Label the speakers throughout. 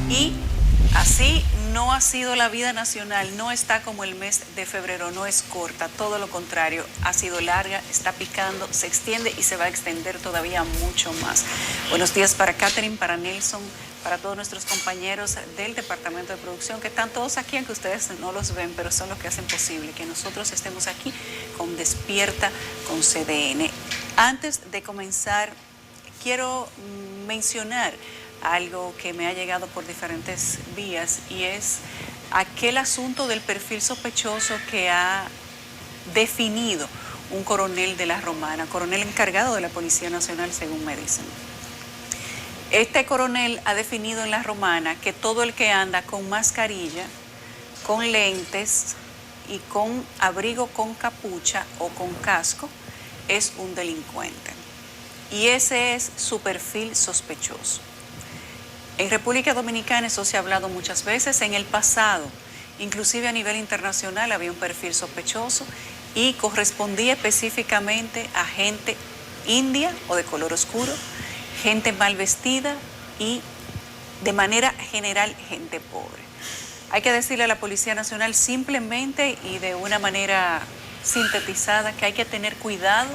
Speaker 1: Y así no ha sido la vida nacional, no está como el mes de febrero, no es corta, todo lo contrario, ha sido larga, está picando, se extiende y se va a extender todavía mucho más. Buenos días para Catherine, para Nelson, para todos nuestros compañeros del Departamento de Producción, que están todos aquí, aunque ustedes no los ven, pero son los que hacen posible que nosotros estemos aquí con Despierta con CDN. Antes de comenzar, quiero mencionar algo que me ha llegado por diferentes vías y es aquel asunto del perfil sospechoso que ha definido un coronel de la Romana, coronel encargado de la Policía Nacional, según me dicen. Este coronel ha definido en la Romana que todo el que anda con mascarilla, con lentes y con abrigo con capucha o con casco es un delincuente. Y ese es su perfil sospechoso. En República Dominicana eso se ha hablado muchas veces. En el pasado, inclusive a nivel internacional, había un perfil sospechoso y correspondía específicamente a gente india o de color oscuro, gente mal vestida y de manera general gente pobre. Hay que decirle a la Policía Nacional simplemente y de una manera sintetizada que hay que tener cuidado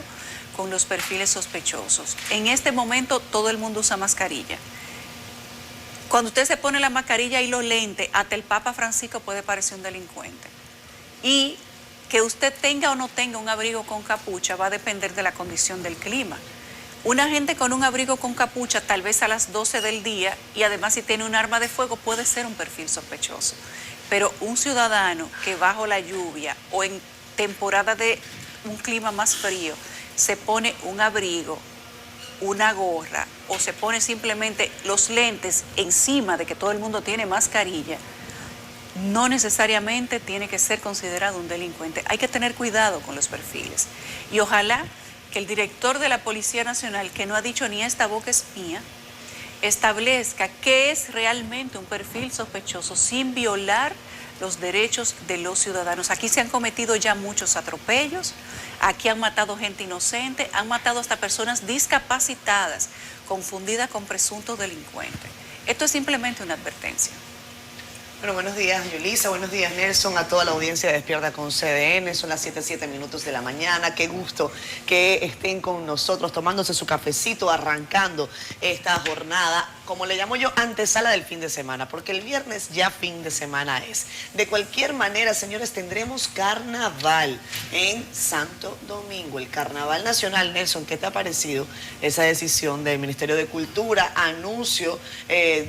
Speaker 1: con los perfiles sospechosos. En este momento todo el mundo usa mascarilla. Cuando usted se pone la mascarilla y los lentes, hasta el Papa Francisco puede parecer un delincuente. Y que usted tenga o no tenga un abrigo con capucha va a depender de la condición del clima. Una gente con un abrigo con capucha, tal vez a las 12 del día, y además si tiene un arma de fuego, puede ser un perfil sospechoso. Pero un ciudadano que bajo la lluvia o en temporada de un clima más frío, se pone un abrigo, una gorra o se pone simplemente los lentes encima de que todo el mundo tiene mascarilla, no necesariamente tiene que ser considerado un delincuente. Hay que tener cuidado con los perfiles. Y ojalá que el director de la Policía Nacional, que no ha dicho ni esta boca es mía, establezca qué es realmente un perfil sospechoso sin violar los derechos de los ciudadanos. Aquí se han cometido ya muchos atropellos, aquí han matado gente inocente, han matado hasta personas discapacitadas, confundidas con presuntos delincuentes. Esto es simplemente una advertencia.
Speaker 2: Bueno, buenos días, Yulisa, buenos días, Nelson, a toda la audiencia de Despierta con CDN. Son las 7:07 de la mañana. Qué gusto que estén con nosotros tomándose su cafecito, arrancando esta jornada, como le llamo yo, antesala del fin de semana, porque el viernes ya fin de semana es. De cualquier manera, señores, tendremos carnaval en Santo Domingo, el Carnaval Nacional. Nelson, ¿qué te ha parecido esa decisión del Ministerio de Cultura? Anuncio,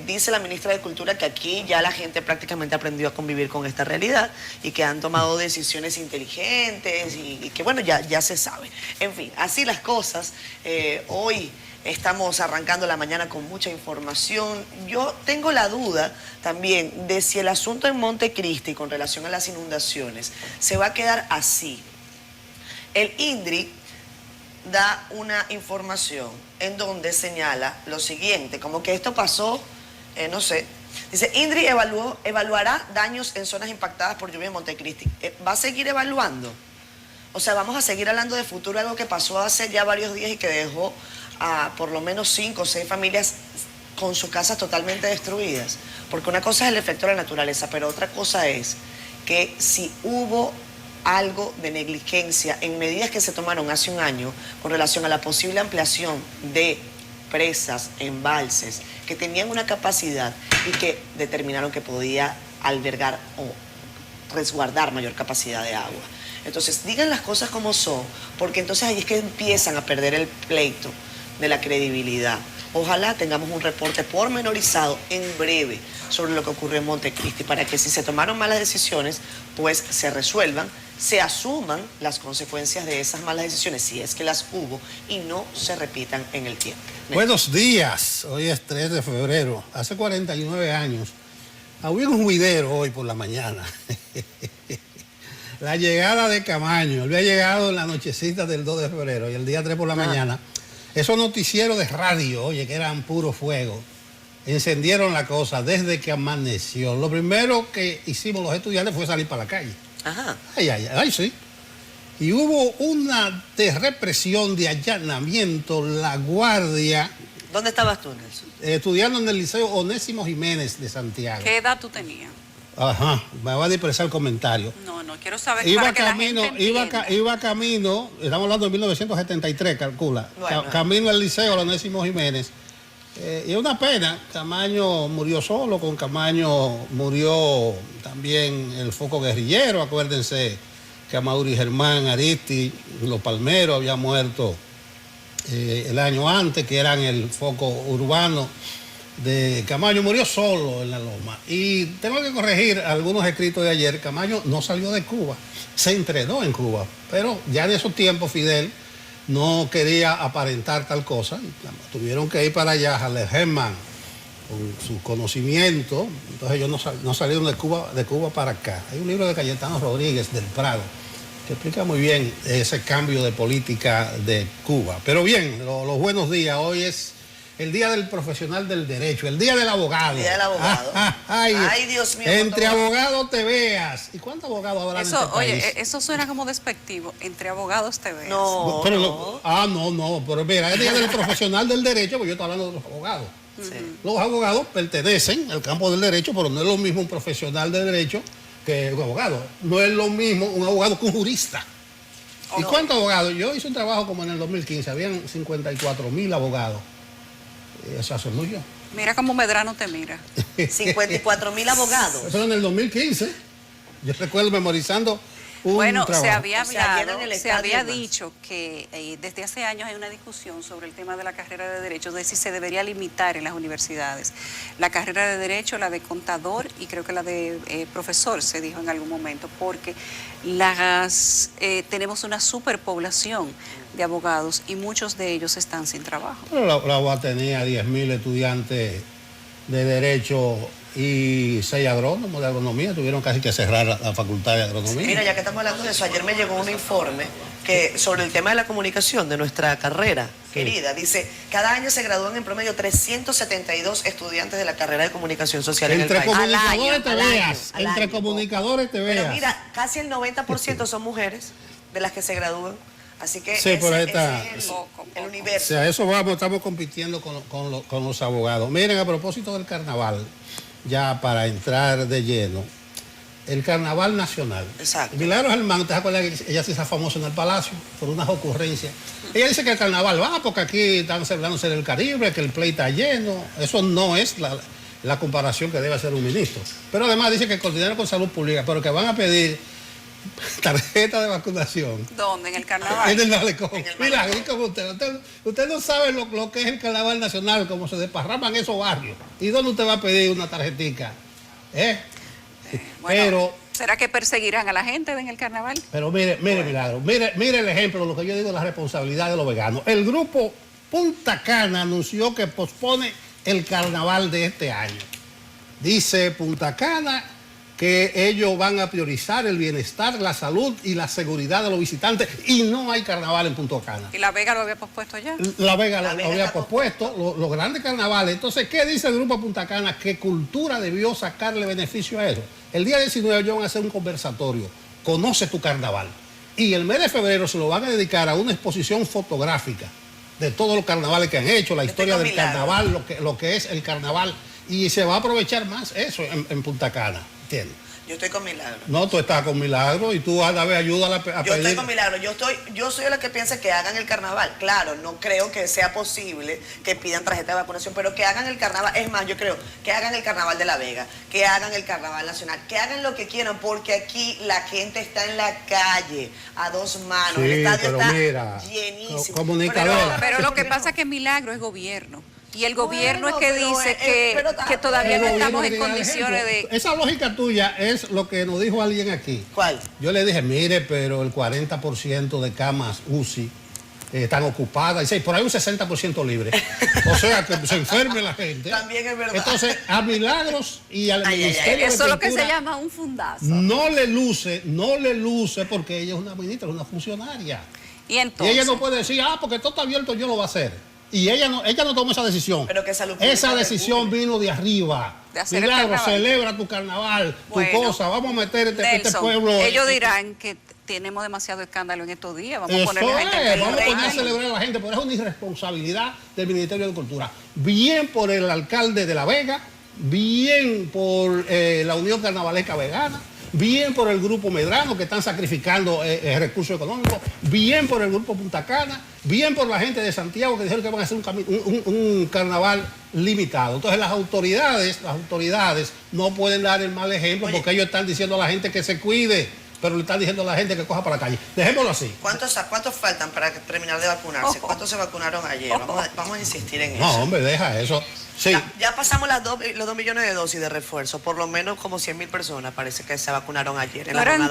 Speaker 2: dice la ministra de Cultura que aquí ya la gente prácticamente aprendió a convivir con esta realidad y que han tomado decisiones inteligentes y que bueno, ya se sabe. En fin, así las cosas. Hoy estamos arrancando la mañana con mucha información. Yo tengo la duda también de si el asunto en Montecristi con relación a las inundaciones se va a quedar así. El INDRI da una información en donde señala lo siguiente, como que esto pasó, no sé. Dice, INDRI evaluará daños en zonas impactadas por lluvia en Montecristi. ¿Va a seguir evaluando? O sea, vamos a seguir hablando de futuro, algo que pasó hace ya varios días y que dejó a por lo menos 5 o 6 familias con sus casas totalmente destruidas. Porque una cosa es el efecto de la naturaleza, pero otra cosa es que si hubo algo de negligencia en medidas que se tomaron hace un año con relación a la posible ampliación de presas, embalses, que tenían una capacidad y que determinaron que podía albergar o resguardar mayor capacidad de agua. Entonces, digan las cosas como son, porque entonces ahí es que empiezan a perder el pleito de la credibilidad. Ojalá tengamos un reporte pormenorizado en breve sobre lo que ocurrió en Montecristi, para que si se tomaron malas decisiones, pues se resuelvan, se asuman las consecuencias de esas malas decisiones, si es que las hubo, y no se repitan en el tiempo.
Speaker 3: Buenos días, hoy es 3 de febrero, hace 49 años, había un juidero hoy por la mañana. La llegada de Camaño, había llegado en la nochecita del 2 de febrero y el día 3 por la mañana, esos noticieros de radio, oye, que eran puro fuego, encendieron la cosa desde que amaneció. Lo primero que hicimos los estudiantes fue salir para la calle.
Speaker 2: Ajá.
Speaker 3: Ay, sí. Y hubo una de represión, de allanamiento, la guardia
Speaker 2: ¿Dónde estabas tú, Nelson?
Speaker 3: Estudiando en el Liceo Onésimo Jiménez de Santiago.
Speaker 1: ¿Qué edad tú tenías?
Speaker 3: Ajá, me va a dispersar el comentario.
Speaker 1: No, quiero saber para que la gente entienda.
Speaker 3: Iba camino, estamos hablando de 1973, calcula, camino al Liceo Onésimo Jiménez. Y es una pena, Camaño murió solo, con Camaño murió también el foco guerrillero, acuérdense que Amaury Germán Aristi, los Palmeros, había muerto el año antes, que eran el foco urbano de Camaño. Murió solo en la loma. Y tengo que corregir algunos escritos de ayer. Camaño no salió de Cuba, se entrenó en Cuba, pero ya en esos tiempos Fidel no quería aparentar tal cosa. Tuvieron que ir para allá, Halle Herman, con su conocimiento. Entonces ellos no salieron de Cuba para acá. Hay un libro de Cayetano Rodríguez del Prado que explica muy bien ese cambio de política de Cuba. Pero bien, los buenos días. Hoy es el Día del Profesional del Derecho, el Día del Abogado.
Speaker 2: El Día del Abogado. Ay, Dios mío.
Speaker 3: Entre abogados te veas. ¿Y cuántos abogados habrá en este país?
Speaker 1: Oye, eso suena como despectivo. Entre abogados te veas.
Speaker 2: No,
Speaker 3: pero mira, el Día del Profesional del Derecho, porque yo estoy hablando de los abogados.
Speaker 2: Sí.
Speaker 3: Los abogados pertenecen al campo del derecho, pero no es lo mismo un profesional de derecho que un abogado. No es lo mismo un abogado que un jurista. ¿Y cuántos abogados? Yo hice un trabajo como en el 2015, habían 54.000 abogados. Eso hace mucho.
Speaker 1: Mira cómo Medrano te mira.
Speaker 2: 54.000 abogados.
Speaker 3: Eso en el 2015. Yo recuerdo memorizando un trabajo.
Speaker 1: Se había hablado,
Speaker 2: llenan el
Speaker 1: se había
Speaker 2: estadio
Speaker 1: dicho que desde hace años hay una discusión sobre el tema de la carrera de Derecho, de si se debería limitar en las universidades. La carrera de Derecho, la de contador y creo que la de profesor, se dijo en algún momento, porque tenemos una superpoblación de abogados y muchos de ellos están sin trabajo.
Speaker 3: Pero la UAS tenía 10.000 estudiantes de Derecho y 6 agrónomos de agronomía. Tuvieron casi que cerrar la facultad de agronomía.
Speaker 2: Sí, mira, ya que estamos hablando de eso, ayer me llegó un informe sobre el tema de la comunicación de nuestra carrera, querida. Dice, cada año se gradúan en promedio 372 estudiantes de la carrera de comunicación social en el país.
Speaker 3: Entre comunicadores te veas.
Speaker 2: Pero mira, casi el 90% son mujeres de las que se gradúan. Así que
Speaker 3: sí,
Speaker 2: ese es el universo.
Speaker 3: O sea, eso vamos, estamos compitiendo con los abogados. Miren, a propósito del carnaval, ya para entrar de lleno, el carnaval nacional.
Speaker 2: Exacto.
Speaker 3: Milagros Germán, ¿te acuerdas que ella se hizo famosa en el Palacio por unas ocurrencias? Ella dice que el carnaval va porque aquí están celebrándose en el Caribe, que el play está lleno. Eso no es la comparación que debe hacer un ministro. Pero además dice que coordinaron con Salud Pública, pero que van a pedir tarjeta de vacunación.
Speaker 1: ¿Dónde? ¿En el carnaval?
Speaker 3: En el malecón. Mira, usted no sabe lo que es el carnaval nacional, cómo se desparraman esos barrios. ¿Y dónde usted va a pedir una tarjetica?
Speaker 1: Bueno, ¿será que perseguirán a la gente en el carnaval?
Speaker 3: Pero mire, Milagro, mire el ejemplo de lo que yo digo, la responsabilidad de los veganos. El grupo Punta Cana anunció que pospone el carnaval de este año. Dice Punta Cana que ellos van a priorizar el bienestar, la salud y la seguridad de los visitantes y no hay carnaval en Punta Cana.
Speaker 1: ¿Y La Vega lo había pospuesto ya?
Speaker 3: La Vega lo había pospuesto, los grandes carnavales. Entonces, ¿qué dice el grupo Punta Cana? Que Cultura debió sacarle beneficio a eso. El día 19 ellos van a hacer un conversatorio, Conoce tu Carnaval. Y el mes de febrero se lo van a dedicar a una exposición fotográfica de todos los carnavales que han hecho, la historia del carnaval, lo que es el carnaval. Y se va a aprovechar más eso en Punta Cana. ¿Entiendes?
Speaker 2: Yo estoy con Milagro.
Speaker 3: No, tú estás con Milagro y tú a la vez ayúdala a pedir.
Speaker 2: Yo estoy con Milagro. Yo soy la que piensa que hagan el carnaval. Claro, no creo que sea posible que pidan tarjeta de vacunación, pero que hagan el carnaval. Es más, yo creo que hagan el carnaval de La Vega, que hagan el carnaval nacional, que hagan lo que quieran, porque aquí la gente está en la calle a dos manos.
Speaker 3: Sí,
Speaker 2: el estadio
Speaker 3: está
Speaker 2: llenísimo.
Speaker 3: Comunicadora.
Speaker 1: Pero lo que pasa es que Milagro es gobierno. Y el gobierno es que dice que todavía no estamos en condiciones de...
Speaker 3: Esa lógica tuya es lo que nos dijo alguien aquí.
Speaker 2: ¿Cuál?
Speaker 3: Yo le dije, mire, pero el 40% de camas UCI están ocupadas. Y por ahí un 60% libre. O sea, que se enferme la gente.
Speaker 2: También es verdad.
Speaker 3: Entonces, a Milagros y al Ministerio de
Speaker 1: Eso es lo que
Speaker 3: Cultura
Speaker 1: se llama un fundazo.
Speaker 3: no le luce porque ella es una ministra, una funcionaria.
Speaker 1: Y entonces...
Speaker 3: Y ella no puede decir, porque todo está abierto, yo lo voy a hacer. Y ella no tomó esa decisión.
Speaker 2: Pero que Salud Pública
Speaker 3: esa decisión vino de arriba.
Speaker 1: De hacer
Speaker 3: Milagro, celebra tu carnaval, tu cosa. Vamos a meter este pueblo.
Speaker 1: Ellos dirán que tenemos demasiado escándalo en estos días. Vamos a
Speaker 3: Eso
Speaker 1: poner a la gente en
Speaker 3: vamos a
Speaker 1: peligro.
Speaker 3: poner a celebrar a la gente, pero es una irresponsabilidad del Ministerio de Cultura. Bien por el alcalde de La Vega, bien por la Unión Carnavalesca Vegana, bien por el Grupo Medrano que están sacrificando recursos económicos, bien por el Grupo Punta Cana, bien por la gente de Santiago que dijeron que van a hacer un carnaval limitado. Entonces las autoridades no pueden dar el mal ejemplo. Oye, porque ellos están diciendo a la gente que se cuide, pero le están diciendo a la gente que coja para la calle. Dejémoslo así.
Speaker 2: ¿Cuántos faltan para terminar de vacunarse? ¿Cuántos se vacunaron ayer? Vamos a insistir en eso.
Speaker 3: No, hombre, deja eso. Sí.
Speaker 2: Ya pasamos los 2 millones de dosis de refuerzo. Por lo menos como 100.000 personas parece que se vacunaron ayer.
Speaker 1: No eran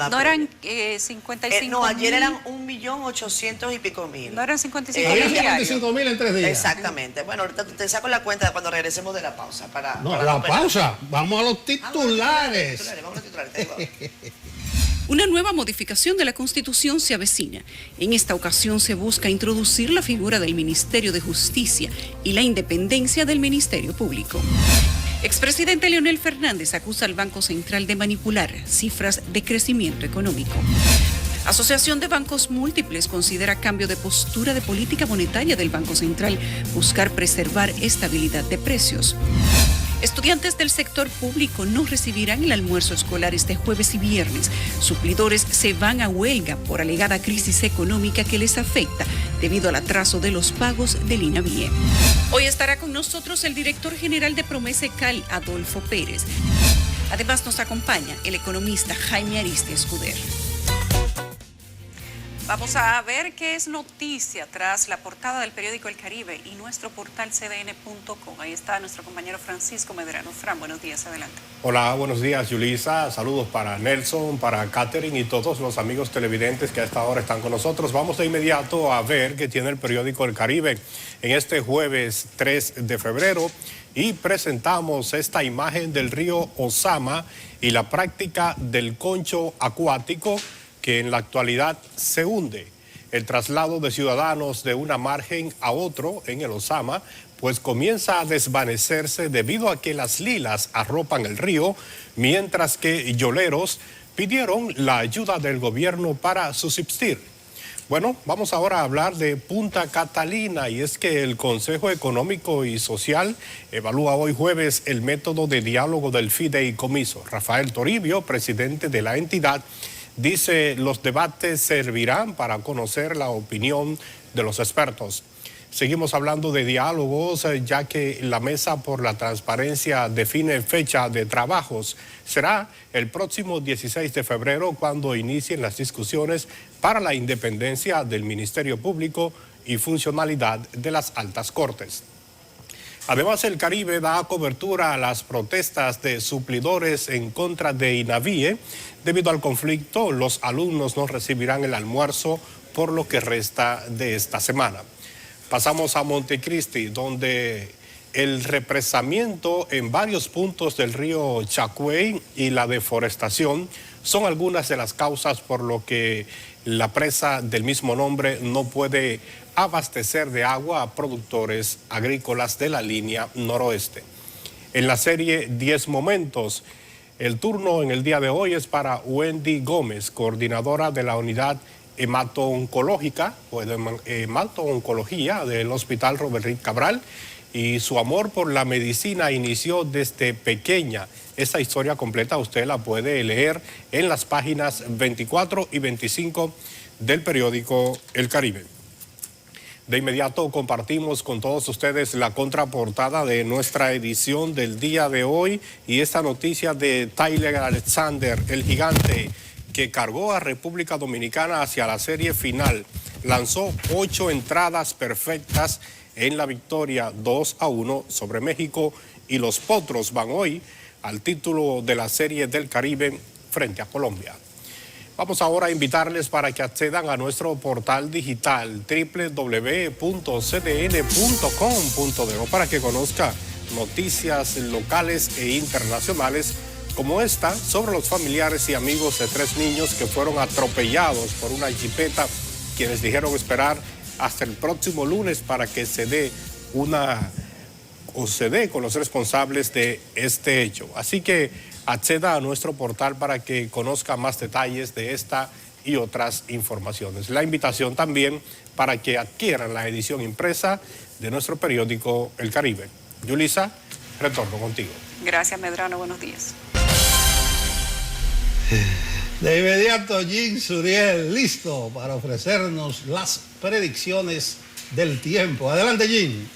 Speaker 1: 55.000.
Speaker 2: No, ayer eran 1.800.000 y pico.
Speaker 1: No eran 55.000.
Speaker 3: Había 55.000 en 3 días.
Speaker 2: Exactamente. Bueno, ahorita te saco la cuenta de cuando regresemos de la pausa.
Speaker 3: Pausa. Vamos a los titulares.
Speaker 2: Vamos a los titulares.
Speaker 4: Una nueva modificación de la Constitución se avecina. En esta ocasión se busca introducir la figura del Ministerio de Justicia y la independencia del Ministerio Público. Expresidente Leonel Fernández acusa al Banco Central de manipular cifras de crecimiento económico. Asociación de Bancos Múltiples considera cambio de postura de política monetaria del Banco Central, buscar preservar estabilidad de precios. Estudiantes del sector público no recibirán el almuerzo escolar este jueves y viernes. Suplidores se van a huelga por alegada crisis económica que les afecta debido al atraso de los pagos del INAVIE. Hoy estará con nosotros el director general de Promesecal, Adolfo Pérez. Además nos acompaña el economista Jaime Aristi Escuder.
Speaker 1: Vamos a ver qué es noticia tras la portada del periódico El Caribe y nuestro portal cdn.com. Ahí está nuestro compañero Francisco Medrano. Fran, buenos días, adelante.
Speaker 5: Hola, buenos días, Yulisa. Saludos para Nelson, para Catherine y todos los amigos televidentes que a esta hora están con nosotros. Vamos de inmediato a ver qué tiene el periódico El Caribe en este jueves 3 de febrero. Y presentamos esta imagen del río Ozama y la práctica del concho acuático que en la actualidad se hunde. El traslado de ciudadanos de una margen a otro en el Ozama pues comienza a desvanecerse debido a que las lilas arropan el río, mientras que yoleros pidieron la ayuda del gobierno para subsistir. Bueno, vamos ahora a hablar de Punta Catalina, y es que el Consejo Económico y Social evalúa hoy jueves el método de diálogo del fideicomiso. Rafael Toribio, presidente de la entidad, dice los debates servirán para conocer la opinión de los expertos. Seguimos hablando de diálogos, ya que la Mesa por la Transparencia define fecha de trabajos. Será el próximo 16 de febrero cuando inicien las discusiones para la independencia del Ministerio Público y funcionalidad de las altas cortes. Además, el Caribe da cobertura a las protestas de suplidores en contra de INAVIE. Debido al conflicto, los alumnos no recibirán el almuerzo por lo que resta de esta semana. Pasamos a Montecristi, donde el represamiento en varios puntos del río Chacuey y la deforestación son algunas de las causas por lo que la presa del mismo nombre no puede abastecer de agua a productores agrícolas de la línea noroeste. En la serie 10 momentos, el turno en el día de hoy es para Wendy Gómez, coordinadora de la unidad hemato-oncológica o de hemato-oncología del Hospital Robert Reed Cabral, y su amor por la medicina inició desde pequeña. Esta historia completa usted la puede leer en las páginas 24 y 25 del periódico El Caribe. De inmediato compartimos con todos ustedes la contraportada de nuestra edición del día de hoy, y esta noticia de Tyler Alexander, el gigante que cargó a República Dominicana hacia la serie final. Lanzó 8 entradas perfectas en la victoria 2-1 sobre México, y los Potros van hoy al título de la Serie del Caribe frente a Colombia. Vamos ahora a invitarles para que accedan a nuestro portal digital www.cdn.com.do para que conozca noticias locales e internacionales como esta sobre los familiares y amigos de 3 niños que fueron atropellados por una jipeta, quienes dijeron esperar hasta el próximo lunes para que se dé con los responsables de este hecho. Así que acceda a nuestro portal para que conozca más detalles de esta y otras informaciones. La invitación también para que adquieran la edición impresa de nuestro periódico El Caribe. Yulisa, retorno contigo.
Speaker 1: Gracias, Medrano. Buenos días.
Speaker 3: De inmediato, Jean Suriel, listo para ofrecernos las predicciones del tiempo. Adelante, Jean.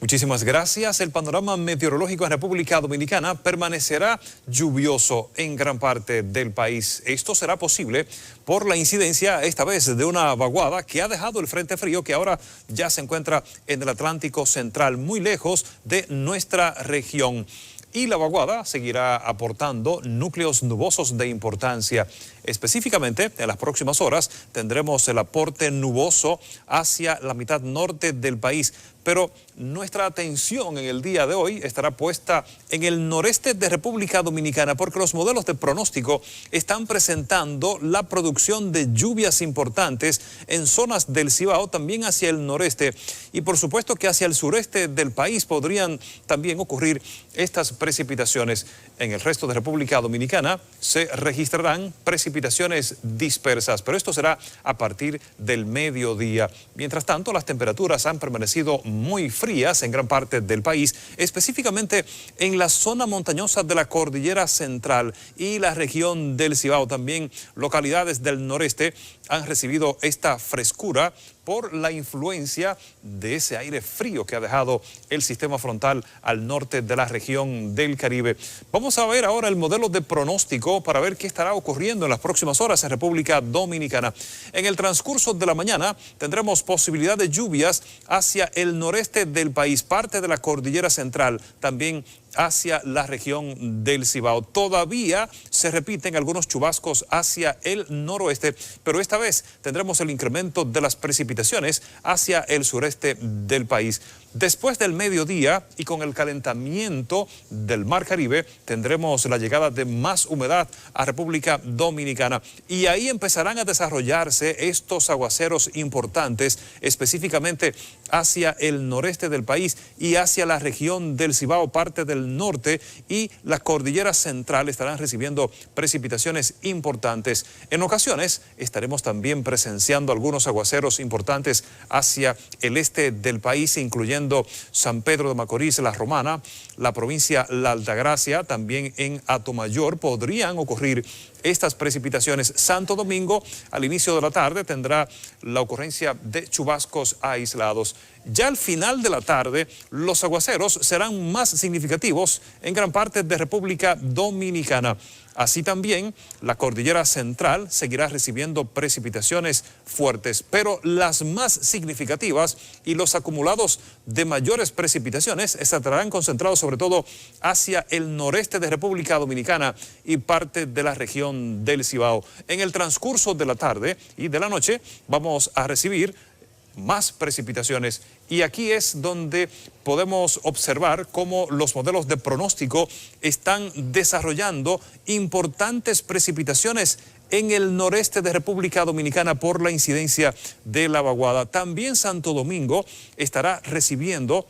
Speaker 6: Muchísimas gracias. El panorama meteorológico en República Dominicana permanecerá lluvioso en gran parte del país. Esto será posible por la incidencia, esta vez, de una vaguada que ha dejado el frente frío que ahora ya se encuentra en el Atlántico Central, muy lejos de nuestra región. Y la vaguada seguirá aportando núcleos nubosos de importancia. Específicamente, en las próximas horas tendremos el aporte nuboso hacia la mitad norte del país. Pero nuestra atención en el día de hoy estará puesta en el noreste de República Dominicana, porque los modelos de pronóstico están presentando la producción de lluvias importantes en zonas del Cibao, también hacia el noreste. Y por supuesto que hacia el sureste del país podrían también ocurrir estas precipitaciones. En el resto de República Dominicana se registrarán precipitaciones dispersas, pero esto será a partir del mediodía. Mientras tanto, las temperaturas han permanecido muy frías en gran parte del país, específicamente en la zona montañosa de la Cordillera Central y la región del Cibao. También localidades del noreste han recibido esta frescura por la influencia de ese aire frío que ha dejado el sistema frontal al norte de la región del Caribe. Vamos a ver ahora el modelo de pronóstico para ver qué estará ocurriendo en las próximas horas en República Dominicana. En el transcurso de la mañana tendremos posibilidad de lluvias hacia el noreste del país, parte de la Cordillera Central, también hacia la región del Cibao. Todavía se repiten algunos chubascos hacia el noroeste, pero esta vez tendremos el incremento de las precipitaciones hacia el sureste del país. Después del mediodía y con el calentamiento del Mar Caribe, tendremos la llegada de más humedad a República Dominicana y ahí empezarán a desarrollarse estos aguaceros importantes, específicamente hacia el noreste del país y hacia la región del Cibao, parte del norte, y la Cordillera Central estarán recibiendo precipitaciones importantes. En ocasiones estaremos también presenciando algunos aguaceros importantes hacia el este del país, incluyendo San Pedro de Macorís, La Romana, la provincia La Altagracia, también en Atomayor podrían ocurrir estas precipitaciones. Santo Domingo, al inicio de la tarde, tendrá la ocurrencia de chubascos aislados. Ya al final de la tarde, los aguaceros serán más significativos en gran parte de República Dominicana. Así también, la Cordillera Central seguirá recibiendo precipitaciones fuertes, pero las más significativas y los acumulados de mayores precipitaciones estarán concentrados sobre todo hacia el noreste de República Dominicana y parte de la región del Cibao. En el transcurso de la tarde y de la noche vamos a recibir más precipitaciones y aquí es donde podemos observar cómo los modelos de pronóstico están desarrollando importantes precipitaciones en el noreste de República Dominicana por la incidencia de la vaguada. También Santo Domingo estará recibiendo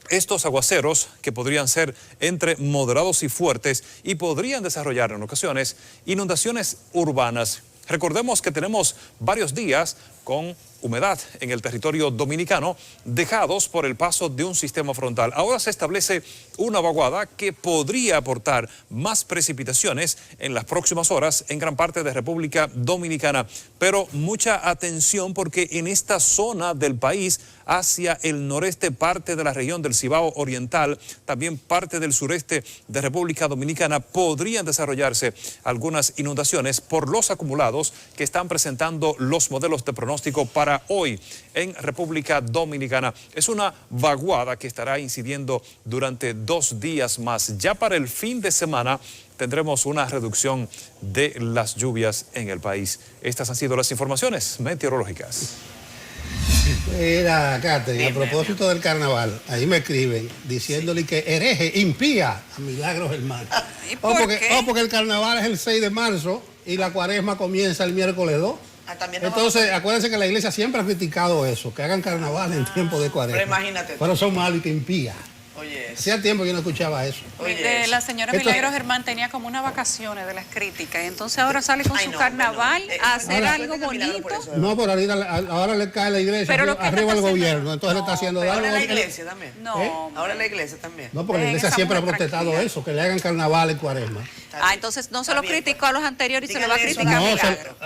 Speaker 6: estos aguaceros que podrían ser entre moderados y fuertes y podrían desarrollar en ocasiones inundaciones urbanas. Recordemos que tenemos varios días con humedad en el territorio dominicano dejados por el paso de un sistema frontal. Ahora se establece una vaguada que podría aportar más precipitaciones en las próximas horas en gran parte de República Dominicana. Pero mucha atención porque en esta zona del país, hacia el noreste, parte de la región del Cibao Oriental, también parte del sureste de República Dominicana, podrían desarrollarse algunas inundaciones por los acumulados que están presentando los modelos de pronóstico para hoy en República Dominicana. Es una vaguada que estará incidiendo durante 2 días más. Ya para el fin de semana tendremos una reducción de las lluvias en el país. Estas han sido las informaciones meteorológicas.
Speaker 3: Mira, Catherine, a propósito del carnaval, ahí me escriben diciéndole que hereje, impía a Milagros Hermanos.
Speaker 1: ¿Y por qué?
Speaker 3: Porque el carnaval es el 6 de marzo y la cuaresma comienza el miércoles 2. Entonces, acuérdense que la iglesia siempre ha criticado eso, que hagan carnaval en tiempo de cuaresma.
Speaker 2: Pero imagínate.
Speaker 3: Pero son malos y que impía.
Speaker 2: Oye,
Speaker 3: Hacía tiempo que yo no escuchaba eso.
Speaker 2: Oye,
Speaker 1: La señora
Speaker 3: Esto-
Speaker 1: Milagros Germán tenía como unas vacaciones de las críticas y entonces ahora sale con
Speaker 2: Ay,
Speaker 1: su
Speaker 2: no,
Speaker 1: carnaval
Speaker 2: hombre, no.
Speaker 1: a hacer
Speaker 2: Ahora,
Speaker 1: algo
Speaker 2: suelten a Milagro por
Speaker 1: bonito.
Speaker 2: eso.
Speaker 3: No, pero ahora le cae la iglesia
Speaker 1: Pero lo que
Speaker 3: arriba
Speaker 1: está
Speaker 3: al
Speaker 1: haciendo-
Speaker 3: gobierno, entonces le está haciendo
Speaker 1: pero
Speaker 3: daño.
Speaker 2: Ahora la
Speaker 3: al-
Speaker 2: iglesia también.
Speaker 1: No,
Speaker 2: Ahora la iglesia también.
Speaker 3: No, porque la
Speaker 1: En
Speaker 3: iglesia
Speaker 1: esa
Speaker 3: siempre ha
Speaker 1: mujer
Speaker 3: protestado
Speaker 1: tranquila.
Speaker 3: eso, que le hagan carnaval en Cuaresma.
Speaker 1: Entonces no se
Speaker 2: Está
Speaker 1: lo
Speaker 2: bien,
Speaker 1: criticó
Speaker 2: pues.
Speaker 1: a los anteriores y se lo va a
Speaker 2: Dígale eso a
Speaker 1: criticar a
Speaker 3: No,
Speaker 1: Milagro.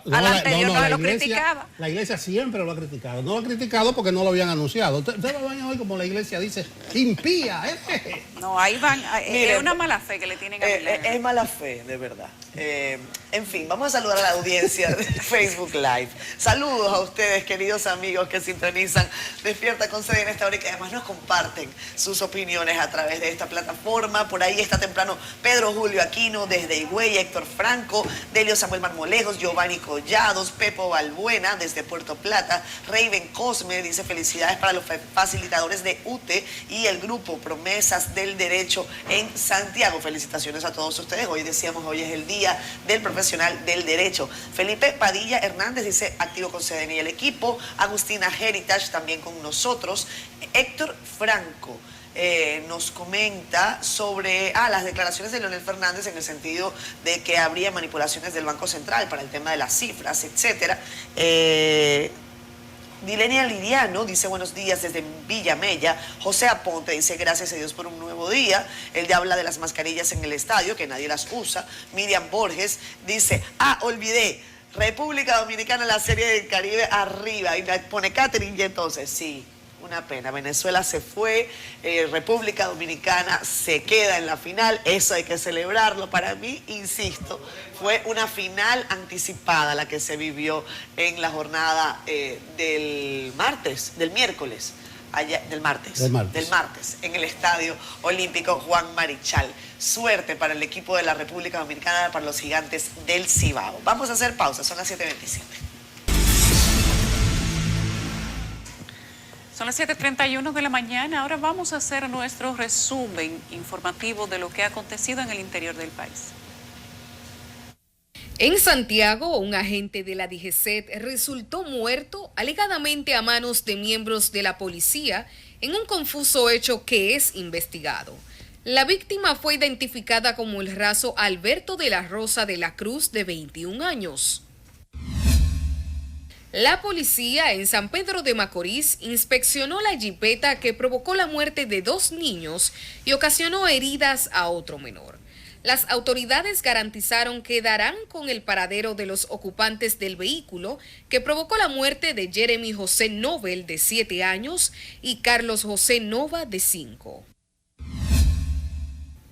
Speaker 3: no,
Speaker 1: Al anterior no
Speaker 3: la
Speaker 1: lo
Speaker 3: iglesia,
Speaker 1: criticaba.
Speaker 3: la iglesia siempre lo ha criticado. No lo ha criticado porque no lo habían anunciado. Ustedes lo ven hoy como la iglesia dice, impía.
Speaker 1: No, ahí van,
Speaker 2: Mire,
Speaker 1: es una mala fe que le tienen a Milagro.
Speaker 2: Es mala fe, de verdad. En fin, vamos a saludar a la audiencia de Facebook Live. Saludos a ustedes, queridos amigos que sintonizan Despierta con CDN en esta hora y que además nos comparten sus opiniones a través de esta plataforma. Por ahí está temprano Pedro Julio Aquino desde Higüey, Héctor Franco, Delio Samuel Marmolejos, Giovanni Collados, Pepo Balbuena desde Puerto Plata, Raven Cosme dice felicidades para los facilitadores de UTE y el grupo Promesas del Derecho en Santiago. Felicitaciones a todos ustedes. Hoy decíamos, hoy es el día del profesional del derecho. Felipe Padilla Hernández dice activo con CDN y el equipo. Agustina Heritage también con nosotros. Héctor Franco nos comenta sobre las declaraciones de Leonel Fernández en el sentido de que habría manipulaciones del Banco Central para el tema de las cifras, etcétera. Dilenia Liriano dice buenos días desde Villamella. José Aponte dice gracias a Dios por un nuevo día. Él ya habla de las mascarillas en el estadio, que nadie las usa. Miriam Borges dice, olvidé, República Dominicana, la Serie del Caribe arriba. Y pone Catherine y entonces, sí, una pena. Venezuela se fue, República Dominicana se queda en la final. Eso hay que celebrarlo. Para mí, insisto, fue una final anticipada la que se vivió en la jornada del miércoles, del martes, en el Estadio Olímpico Juan Marichal. Suerte para el equipo de la República Dominicana, para los Gigantes del Cibao. Vamos a hacer pausa, son las 7:27.
Speaker 1: Son las 7:31 de la mañana. Ahora vamos a hacer nuestro resumen informativo de lo que ha acontecido en el interior del país.
Speaker 7: En Santiago, un agente de la DGCET resultó muerto alegadamente a manos de miembros de la policía en un confuso hecho que es investigado. La víctima fue identificada como el raso Alberto de la Rosa de la Cruz, de 21 años. La policía en San Pedro de Macorís inspeccionó la jipeta que provocó la muerte de 2 niños y ocasionó heridas a otro menor. Las autoridades garantizaron que darán con el paradero de los ocupantes del vehículo que provocó la muerte de Jeremy José Nobel, de 7 años, y Carlos José Nova, de 5.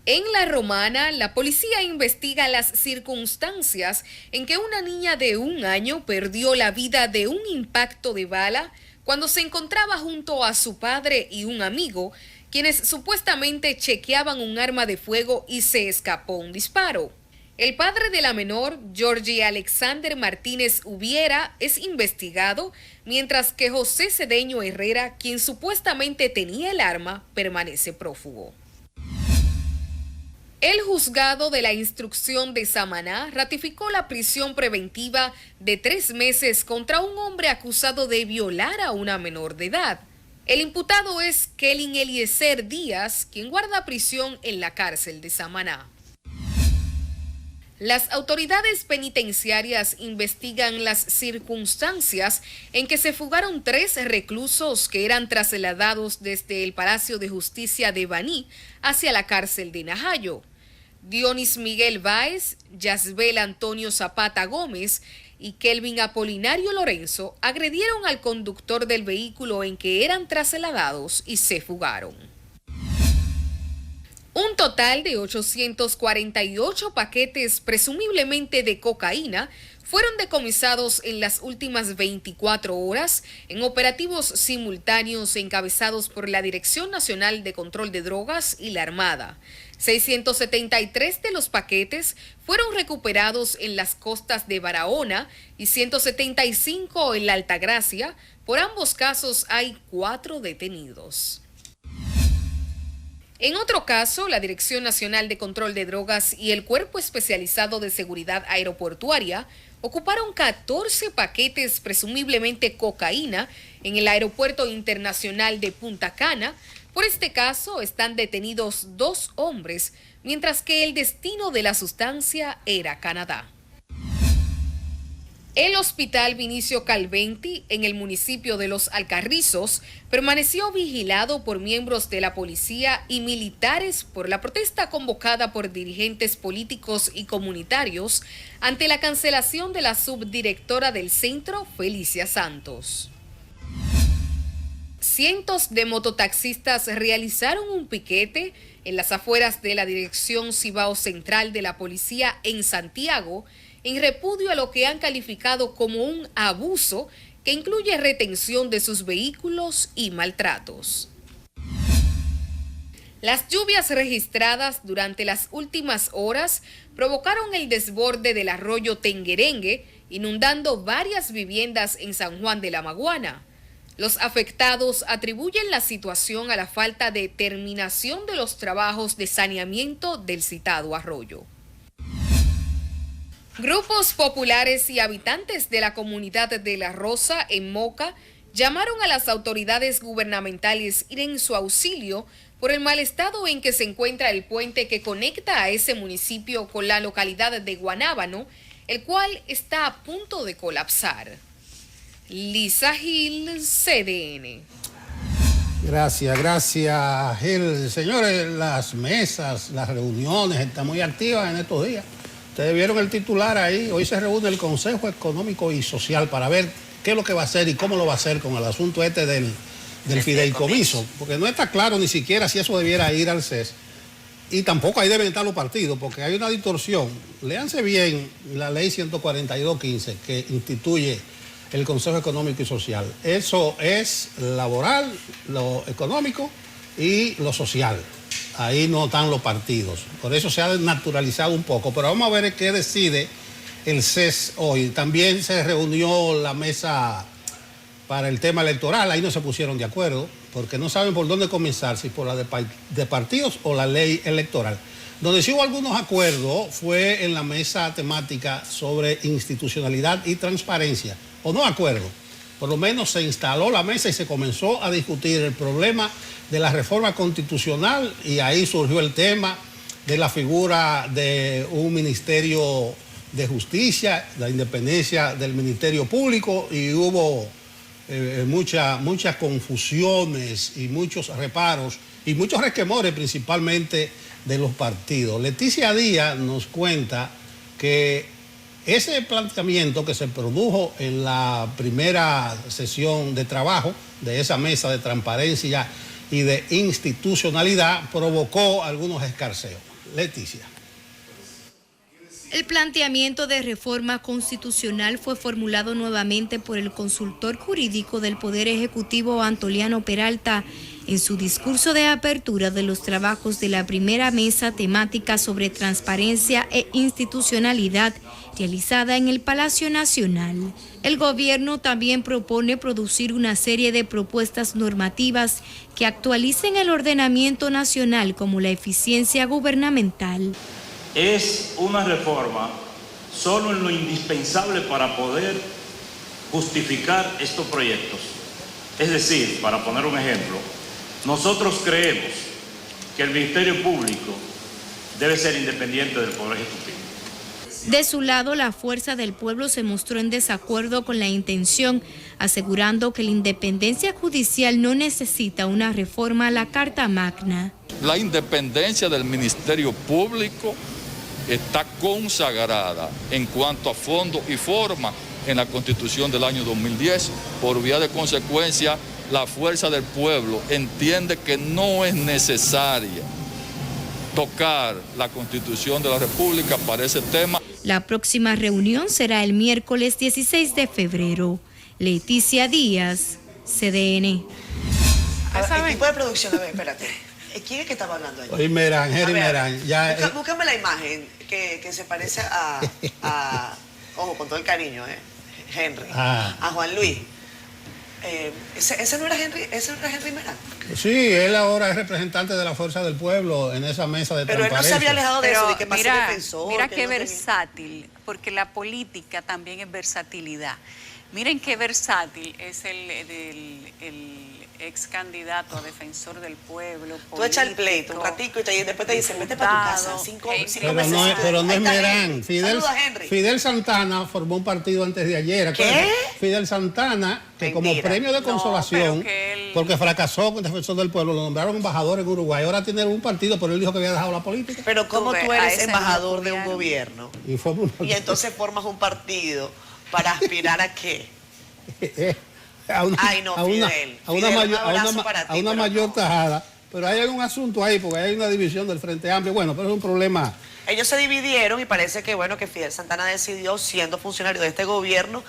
Speaker 7: En La Romana, la policía investiga las circunstancias en que una niña de 1 año perdió la vida de un impacto de bala cuando se encontraba junto a su padre y un amigo, quienes supuestamente chequeaban un arma de fuego y se escapó un disparo. El padre de la menor, Georgie Alexander Martínez Ubiera, es investigado, mientras que José Cedeño Herrera, quien supuestamente tenía el arma, permanece prófugo. El juzgado de la instrucción de Samaná ratificó la prisión preventiva de 3 meses contra un hombre acusado de violar a una menor de edad. El imputado es Kelin Eliezer Díaz, quien guarda prisión en la cárcel de Samaná. Las autoridades penitenciarias investigan las circunstancias en que se fugaron 3 reclusos que eran trasladados desde el Palacio de Justicia de Baní hacia la cárcel de Najayo. Dionis Miguel Báez, Yasbel Antonio Zapata Gómez y Kelvin Apolinario Lorenzo agredieron al conductor del vehículo en que eran trasladados y se fugaron. Un total de 848 paquetes presumiblemente de cocaína fueron decomisados en las últimas 24 horas en operativos simultáneos encabezados por la Dirección Nacional de Control de Drogas y la Armada. 673 de los paquetes fueron recuperados en las costas de Barahona y 175 en la Altagracia. Por ambos casos hay 4 detenidos. En otro caso, la Dirección Nacional de Control de Drogas y el Cuerpo Especializado de Seguridad Aeroportuaria ocuparon 14 paquetes presumiblemente cocaína en el Aeropuerto Internacional de Punta Cana, Por este caso están detenidos 2 hombres, mientras que el destino de la sustancia era Canadá. El Hospital Vinicio Calventi, en el municipio de Los Alcarrizos, permaneció vigilado por miembros de la policía y militares por la protesta convocada por dirigentes políticos y comunitarios ante la cancelación de la subdirectora del centro, Felicia Santos. Cientos de mototaxistas realizaron un piquete en las afueras de la Dirección Cibao Central de la Policía en Santiago, en repudio a lo que han calificado como un abuso que incluye retención de sus vehículos y maltratos. Las lluvias registradas durante las últimas horas provocaron el desborde del arroyo Tenguerengue, inundando varias viviendas en San Juan de la Maguana. Los afectados atribuyen la situación a la falta de terminación de los trabajos de saneamiento del citado arroyo. Grupos populares y habitantes de la comunidad de La Rosa, en Moca, llamaron a las autoridades gubernamentales ir en su auxilio por el mal estado en que se encuentra el puente que conecta a ese municipio con la localidad de Guanábano, el cual está a punto de colapsar. Lisa Gil, CDN.
Speaker 3: Gracias, Gil. Señores, las mesas, las reuniones están muy activas en estos días. Ustedes vieron el titular ahí. Hoy se reúne el Consejo Económico y Social para ver qué es lo que va a hacer y cómo lo va a hacer con el asunto del fideicomiso. Porque no está claro ni siquiera si eso debiera ir al CES. Y tampoco ahí deben estar los partidos, porque hay una distorsión. Léanse bien la ley 142.15 que instituye el Consejo Económico y Social. Eso es laboral, lo económico y lo social. Ahí no están los partidos. Por eso se ha desnaturalizado un poco. Pero vamos a ver qué decide el CES hoy. También se reunió la mesa para el tema electoral. Ahí no se pusieron de acuerdo, porque no saben por dónde comenzar, si por la de partidos o la ley electoral. Donde sí hubo algunos acuerdos fue en la mesa temática sobre institucionalidad y transparencia. O no acuerdo. Por lo menos se instaló la mesa y se comenzó a discutir el problema de la reforma constitucional, y ahí surgió el tema de la figura de un ministerio de justicia, la independencia del Ministerio Público, y hubo muchas confusiones y muchos reparos y muchos resquemores, principalmente de los partidos. Leticia Díaz nos cuenta que ese planteamiento que se produjo en la primera sesión de trabajo de esa mesa de transparencia y de institucionalidad provocó algunos escarceos. Leticia.
Speaker 8: El planteamiento de reforma constitucional fue formulado nuevamente por el consultor jurídico del Poder Ejecutivo, Antoliano Peralta, en su discurso de apertura de los trabajos de la primera mesa temática sobre transparencia e institucionalidad realizada en el Palacio Nacional. El gobierno también propone producir una serie de propuestas normativas que actualicen el ordenamiento nacional, como la eficiencia gubernamental.
Speaker 9: Es una reforma solo en lo indispensable para poder justificar estos proyectos. Es decir, para poner un ejemplo, nosotros creemos que el Ministerio Público debe ser independiente del Poder Ejecutivo.
Speaker 8: De su lado, la Fuerza del Pueblo se mostró en desacuerdo con la intención, asegurando que la independencia judicial no necesita una reforma a la Carta Magna.
Speaker 10: La independencia del Ministerio Público está consagrada en cuanto a fondo y forma en la Constitución del año 2010. Por vía de consecuencia, la Fuerza del Pueblo entiende que no es necesaria tocar la Constitución de la República para ese tema.
Speaker 8: La próxima reunión será el miércoles 16 de febrero. Leticia Díaz, CDN.
Speaker 2: El equipo de producción, a ver, espérate. ¿Quién es que estaba hablando ahí?
Speaker 3: Oye, Merán, Jerry Merán.
Speaker 2: Búscame la imagen que se parece ojo, con todo el cariño, Henry, a Juan Luis. ¿Ese no era Henry Merán?
Speaker 3: Sí, él ahora es representante de la Fuerza del Pueblo en esa mesa de transparencia.
Speaker 2: Pero él no se había alejado de eso, de que
Speaker 1: mira qué versátil porque la política también es versatilidad. Miren qué versátil es el ex candidato a defensor del pueblo.
Speaker 2: Tú echas el pleito un ratico y después te dicen, vete para tu casa, cinco meses.
Speaker 3: Pero no es Merán.
Speaker 2: Henry.
Speaker 3: Fidel Santana formó un partido antes de ayer.
Speaker 2: ¿Qué?
Speaker 3: Fidel Santana, que como premio de consolación, porque fracasó con defensor del pueblo, lo nombraron embajador en Uruguay. Ahora tiene un partido, pero él dijo que había dejado la política.
Speaker 2: Pero ¿cómo tú eres embajador de un gobierno?
Speaker 3: Y
Speaker 2: entonces formas un partido para aspirar a qué?
Speaker 3: a una mayor tajada. Pero hay un asunto ahí, porque hay una división del Frente Amplio. Bueno, pero es un problema.
Speaker 2: Ellos se dividieron y parece que, bueno, que Fidel Santana decidió, siendo funcionario de este gobierno,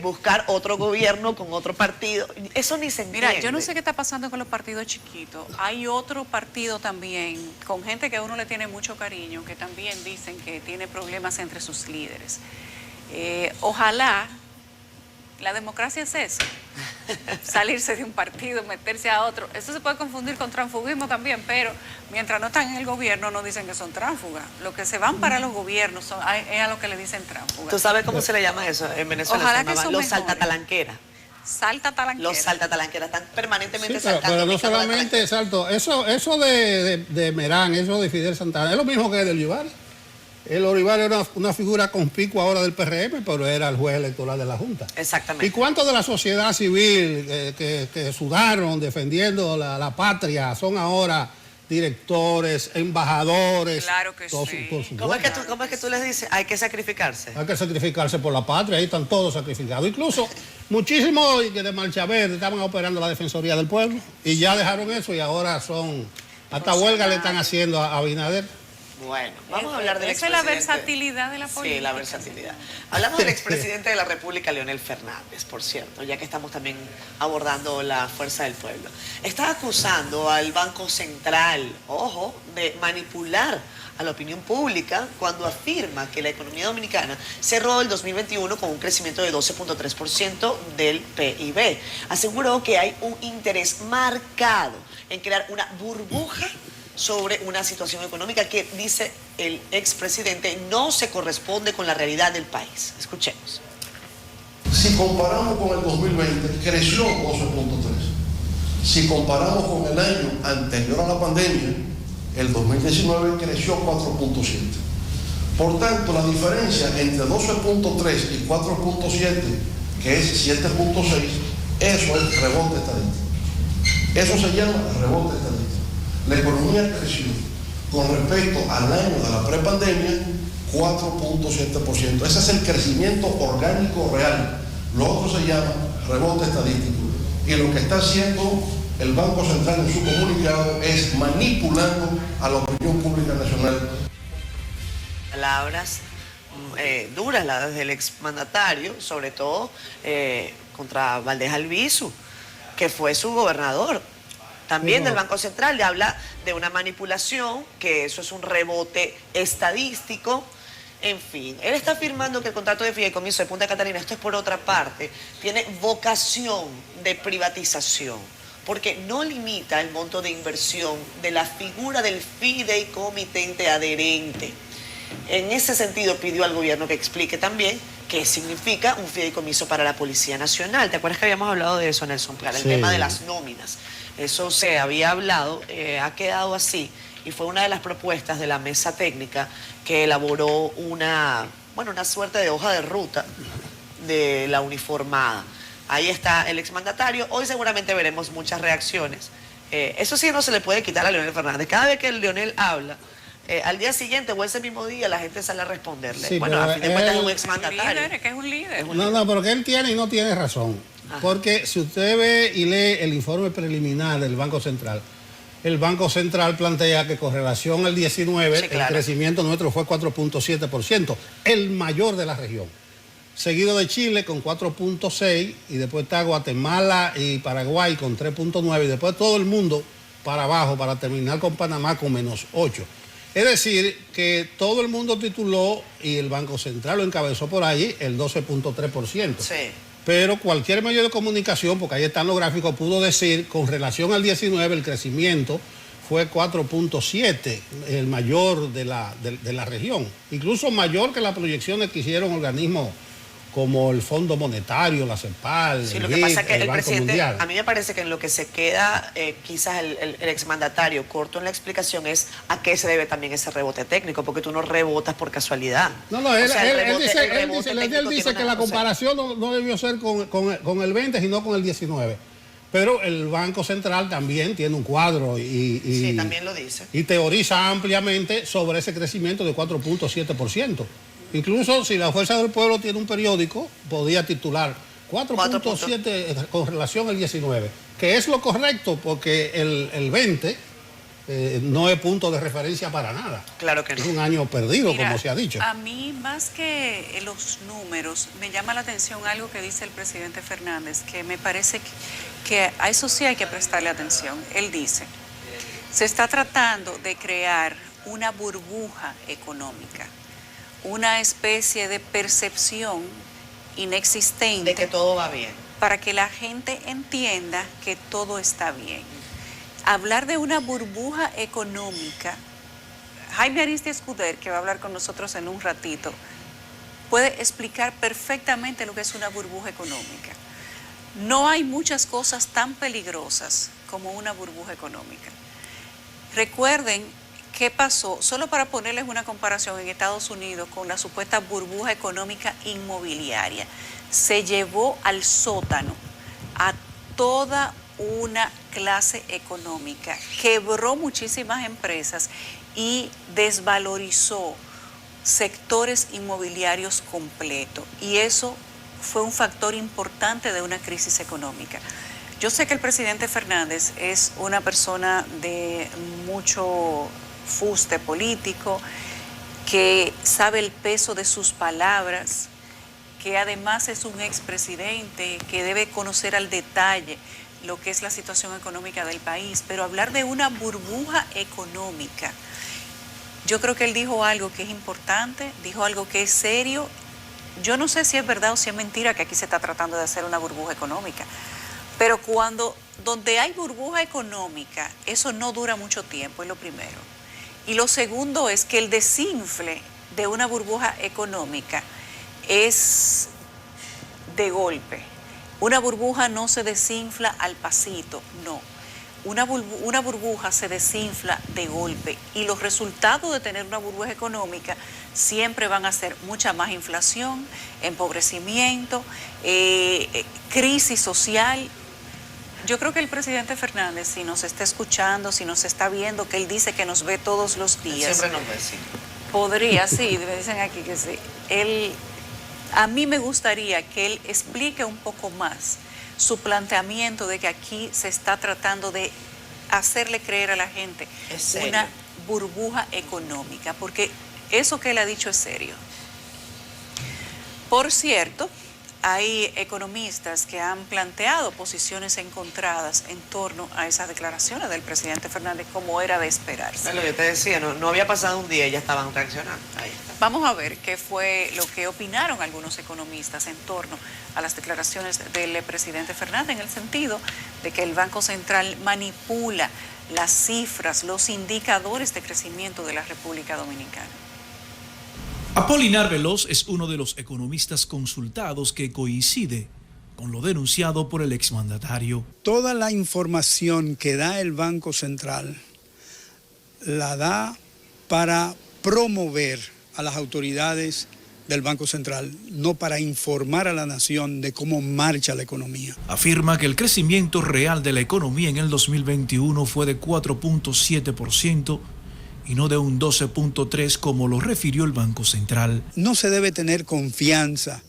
Speaker 2: buscar otro gobierno con otro partido. Eso ni se entiende.
Speaker 1: Mira, yo no sé qué está pasando con los partidos chiquitos. Hay otro partido también, con gente que a uno le tiene mucho cariño, que también dicen que tiene problemas entre sus líderes. Ojalá. La democracia es eso, salirse de un partido, meterse a otro. Eso se puede confundir con transfugismo también, pero mientras no están en el gobierno no dicen que son tránsfugas. Los que se van para los gobiernos es a lo que le dicen tránsfugas.
Speaker 2: ¿Tú sabes cómo se le llama eso? En Venezuela
Speaker 1: ojalá
Speaker 2: se llamaban los saltatalanqueras.
Speaker 1: Saltatalanqueras.
Speaker 2: Los saltatalanqueras están permanentemente saltando.
Speaker 3: Pero no solamente salto. Eso de Merán, eso de Fidel Santana, es lo mismo que del Olivares. El Olivares era una figura conspicua ahora del PRM, pero era el juez electoral de la Junta.
Speaker 2: Exactamente.
Speaker 3: ¿Y cuántos de la sociedad civil que sudaron defendiendo la patria son ahora directores, embajadores?
Speaker 1: Claro que sí.
Speaker 2: ¿Cómo es que tú les dices? Hay que sacrificarse.
Speaker 3: Hay que sacrificarse por la patria, ahí están todos sacrificados. Incluso muchísimos que de Marcha Verde estaban operando la Defensoría del Pueblo y ya dejaron eso y ahora son, hasta huelga le están haciendo a Abinader.
Speaker 2: Bueno, vamos a hablar del
Speaker 1: expresidente. Esa es la versatilidad de la política.
Speaker 2: Sí, la versatilidad. Hablamos del expresidente de la República, Leonel Fernández, por cierto, ya que estamos también abordando la fuerza del pueblo. Está acusando al Banco Central, ojo, de manipular a la opinión pública cuando afirma que la economía dominicana cerró el 2021 con un crecimiento de 12.3% del PIB. Aseguró que hay un interés marcado en crear una burbuja sobre una situación económica que, dice el expresidente, no se corresponde con la realidad del país. Escuchemos.
Speaker 11: Si comparamos con el 2020, creció 12.3. Si comparamos con el año anterior a la pandemia, el 2019 creció 4.7. Por tanto, la diferencia entre 12.3 y 4.7, que es 7.6, eso es rebote estadístico. Eso se llama rebote estadístico. La economía creció con respecto al año de la prepandemia 4.7%. Ese es el crecimiento orgánico real. Lo otro se llama rebote estadístico. Y lo que está haciendo el Banco Central en su comunicado es manipulando a la opinión pública nacional.
Speaker 2: Palabras duras las del exmandatario, sobre todo contra Valdés Albizu, que fue su gobernador. También del Banco Central le habla de una manipulación, que eso es un rebote estadístico. En fin, él está afirmando que el contrato de fideicomiso de Punta Catalina, esto es por otra parte, tiene vocación de privatización, porque no limita el monto de inversión de la figura del fideicomitente adherente. En ese sentido pidió al gobierno que explique también qué significa un fideicomiso para la Policía Nacional. ¿Te acuerdas que habíamos hablado de eso, Nelson? Para el tema de las nóminas. Eso se había hablado, ha quedado así, y fue una de las propuestas de la mesa técnica que elaboró una suerte de hoja de ruta de la uniformada. Ahí está el exmandatario. Hoy seguramente veremos muchas reacciones. Eso sí no se le puede quitar a Leonel Fernández. Cada vez que el Leonel habla, al día siguiente o ese mismo día la gente sale a responderle.
Speaker 3: Sí,
Speaker 2: bueno, a fin de cuentas es un exmandatario.
Speaker 1: Es un líder.
Speaker 3: No, pero que él tiene y no tiene razón. Ajá. Porque si usted ve y lee el informe preliminar del Banco Central, el Banco Central plantea que con relación al 19, sí, claro, el crecimiento nuestro fue 4.7%, el mayor de la región. Seguido de Chile con 4.6 y después está Guatemala y Paraguay con 3.9 y después todo el mundo para abajo para terminar con Panamá con -8. Es decir, que todo el mundo tituló y el Banco Central lo encabezó por ahí el 12.3%.
Speaker 2: Sí.
Speaker 3: Pero cualquier medio de comunicación, porque ahí están los gráficos, pudo decir con relación al 19 el crecimiento fue 4.7, el mayor de la región, incluso mayor que las proyecciones que hicieron organismos como el Fondo Monetario, la CEPAL,
Speaker 2: sí,
Speaker 3: el
Speaker 2: lo que
Speaker 3: BID,
Speaker 2: pasa es que el
Speaker 3: Banco
Speaker 2: presidente,
Speaker 3: Mundial.
Speaker 2: a mí me parece que en lo que se queda quizás el exmandatario corto en la explicación es a qué se debe también ese rebote técnico, porque tú no rebotas por casualidad.
Speaker 3: No, él dice que la comparación no debió ser con el 20, sino con el 19. Pero el Banco Central también tiene un cuadro
Speaker 2: sí, también lo dice.
Speaker 3: Y teoriza ampliamente sobre ese crecimiento de 4.7%. Incluso si la Fuerza del Pueblo tiene un periódico, podía titular 4.7 con relación al 19, que es lo correcto porque el 20 no es punto de referencia para nada.
Speaker 2: Claro que no.
Speaker 3: Es un año perdido,
Speaker 1: Mira,
Speaker 3: como se ha dicho.
Speaker 1: A mí, más que los números, me llama la atención algo que dice el presidente Fernández, que me parece que a eso sí hay que prestarle atención. Él dice, se está tratando de crear una burbuja económica, una especie de percepción inexistente
Speaker 2: de que todo va bien,
Speaker 1: para que la gente entienda que todo está bien. Hablar de una burbuja económica, Jaime Ariztía Escuder, que va a hablar con nosotros en un ratito, puede explicar perfectamente lo que es una burbuja económica. No hay muchas cosas tan peligrosas como una burbuja económica. Recuerden qué pasó, solo para ponerles una comparación en Estados Unidos con la supuesta burbuja económica inmobiliaria. Se llevó al sótano a toda una clase económica, quebró muchísimas empresas y desvalorizó sectores inmobiliarios completos. Y eso fue un factor importante de una crisis económica. Yo sé que el presidente Fernández es una persona de mucho fuste político, que sabe el peso de sus palabras, que además es un expresidente, que debe conocer al detalle lo que es la situación económica del país, pero hablar de una burbuja económica, yo creo que él dijo algo que es importante, dijo algo que es serio. Yo no sé si es verdad o si es mentira que aquí se está tratando de hacer una burbuja económica, pero donde hay burbuja económica, eso no dura mucho tiempo, es lo primero. Y lo segundo es que el desinfle de una burbuja económica es de golpe. Una burbuja no se desinfla al pasito, no. Una burbuja se desinfla de golpe y los resultados de tener una burbuja económica siempre van a ser mucha más inflación, empobrecimiento, crisis social. Yo creo que el presidente Fernández, si nos está escuchando, si nos está viendo, que él dice que nos ve todos los días.
Speaker 2: Siempre nos ve, sí.
Speaker 1: Podría, sí, me dicen aquí que sí. A mí me gustaría que él explique un poco más su planteamiento de que aquí se está tratando de hacerle creer a la gente una burbuja económica, porque eso que él ha dicho es serio. Por cierto, hay economistas que han planteado posiciones encontradas en torno a esas declaraciones del presidente Fernández, como era de esperarse.
Speaker 2: Lo que te decía, no había pasado un día y ya estaban reaccionando. Ahí está.
Speaker 1: Vamos a ver qué fue lo que opinaron algunos economistas en torno a las declaraciones del presidente Fernández, en el sentido de que el Banco Central manipula las cifras, los indicadores de crecimiento de la República Dominicana.
Speaker 12: Apolinar Veloz es uno de los economistas consultados que coincide con lo denunciado por el exmandatario.
Speaker 13: Toda la información que da el Banco Central la da para promover a las autoridades del Banco Central, no para informar a la nación de cómo marcha la economía.
Speaker 12: Afirma que el crecimiento real de la economía en el 2021 fue de 4.7%, y no de un 12.3% como lo refirió el Banco Central.
Speaker 13: No se debe tener confianza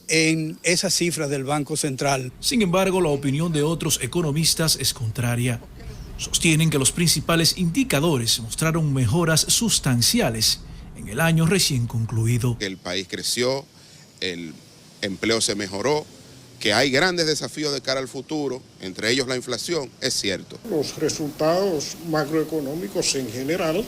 Speaker 13: en esas cifras del Banco Central.
Speaker 12: Sin embargo, la opinión de otros economistas es contraria. Sostienen que los principales indicadores mostraron mejoras sustanciales en el año recién concluido.
Speaker 14: El país creció, el empleo se mejoró, que hay grandes desafíos de cara al futuro, entre ellos la inflación, es cierto.
Speaker 15: Los resultados macroeconómicos en general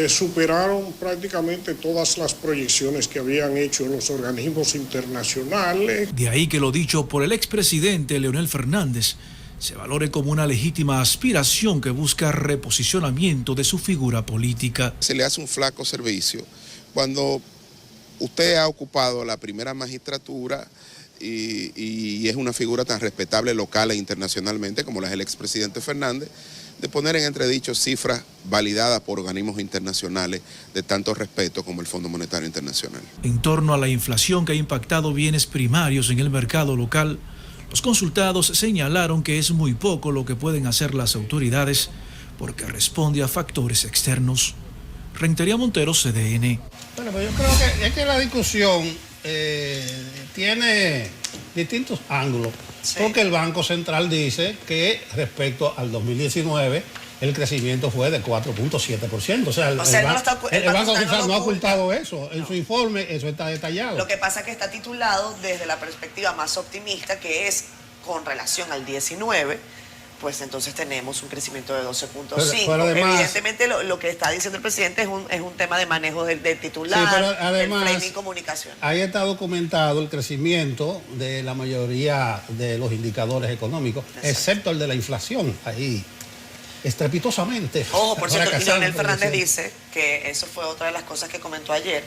Speaker 15: superaron prácticamente todas las proyecciones que habían hecho los organismos internacionales.
Speaker 12: De ahí que lo dicho por el expresidente Leonel Fernández se valore como una legítima aspiración que busca reposicionamiento de su figura política.
Speaker 14: Se le hace un flaco servicio cuando usted ha ocupado la primera magistratura y es una figura tan respetable local e internacionalmente como la es el expresidente Fernández, de poner en entredicho cifras validadas por organismos internacionales de tanto respeto como el Fondo Monetario Internacional.
Speaker 12: En torno a la inflación que ha impactado bienes primarios en el mercado local, los consultados señalaron que es muy poco lo que pueden hacer las autoridades porque responde a factores externos. Rentería Montero, CDN.
Speaker 3: Bueno, pues yo creo que es que la discusión tiene distintos ángulos. Sí. Porque el Banco Central dice que respecto al 2019 el crecimiento fue de 4.7%. O sea, el Banco Central no ha ocultado eso. En su informe eso está detallado.
Speaker 2: Lo que pasa es que está titulado desde la perspectiva más optimista, que es con relación al 19, pues entonces tenemos un crecimiento de 12.5. Evidentemente lo que está diciendo el presidente es un tema de manejo del titular,
Speaker 3: sí, pero además,
Speaker 2: del framing comunicación.
Speaker 3: Ahí está documentado el crecimiento de la mayoría de los indicadores económicos, excepto el de la inflación, ahí estrepitosamente.
Speaker 2: Ojo, por cierto, Leonel Fernández dice que eso fue otra de las cosas que comentó ayer,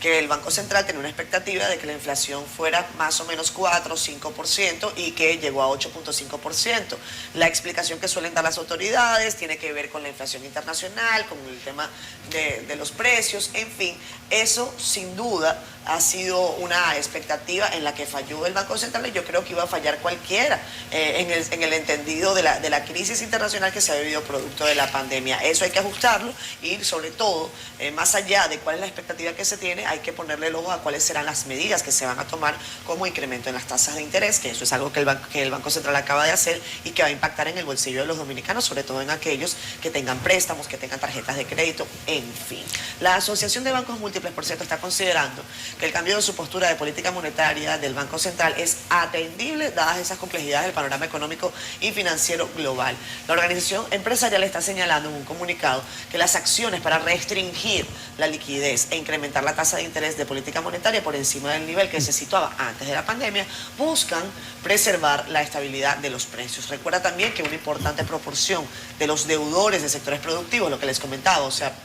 Speaker 2: que el Banco Central tenía una expectativa de que la inflación fuera más o menos 4 o 5% y que llegó a 8.5%. La explicación que suelen dar las autoridades tiene que ver con la inflación internacional, con el tema de los precios, en fin, eso sin duda ha sido una expectativa en la que falló el Banco Central y yo creo que iba a fallar cualquiera en el entendido de la crisis internacional que se ha vivido producto de la pandemia. Eso hay que ajustarlo y sobre todo, más allá de cuál es la expectativa que se tiene, hay que ponerle el ojo a cuáles serán las medidas que se van a tomar como incremento en las tasas de interés, que eso es algo que el Banco Central acaba de hacer y que va a impactar en el bolsillo de los dominicanos, sobre todo en aquellos que tengan préstamos, que tengan tarjetas de crédito, en fin. La Asociación de Bancos Múltiples, por cierto, está considerando que el cambio de su postura de política monetaria del Banco Central es atendible dadas esas complejidades del panorama económico y financiero global. La organización empresarial está señalando en un comunicado que las acciones para restringir la liquidez e incrementar la tasa de interés de política monetaria por encima del nivel que se situaba antes de la pandemia buscan preservar la estabilidad de los precios. Recuerda también que una importante proporción de los deudores de sectores productivos, lo que les comentaba, o sea,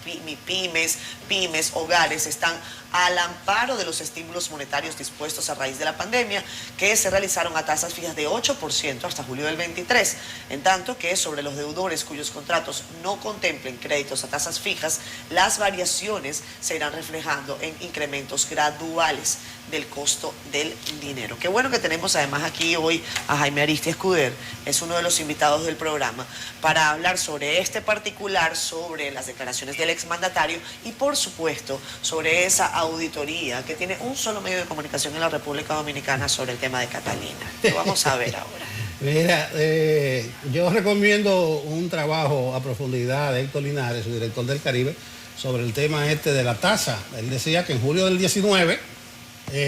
Speaker 2: pymes, hogares, están al amparo de los estímulos monetarios dispuestos a raíz de la pandemia, que se realizaron a tasas fijas de 8% hasta julio del 23, en tanto que sobre los deudores cuyos contratos no contemplen créditos a tasas fijas, las variaciones se irán reflejando en incrementos graduales del costo del dinero. Qué bueno que tenemos además aquí hoy a Jaime Aristia Escuder, es uno de los invitados del programa, para hablar sobre este particular, sobre las declaraciones del exmandatario y por supuesto sobre esa auditoría que tiene un solo medio de comunicación en la República Dominicana sobre el tema de Catalina. Lo vamos a ver ahora.
Speaker 3: Mira, yo recomiendo un trabajo a profundidad de Héctor Linares, su director del Caribe, sobre el tema de la tasa. Él decía que en julio del 19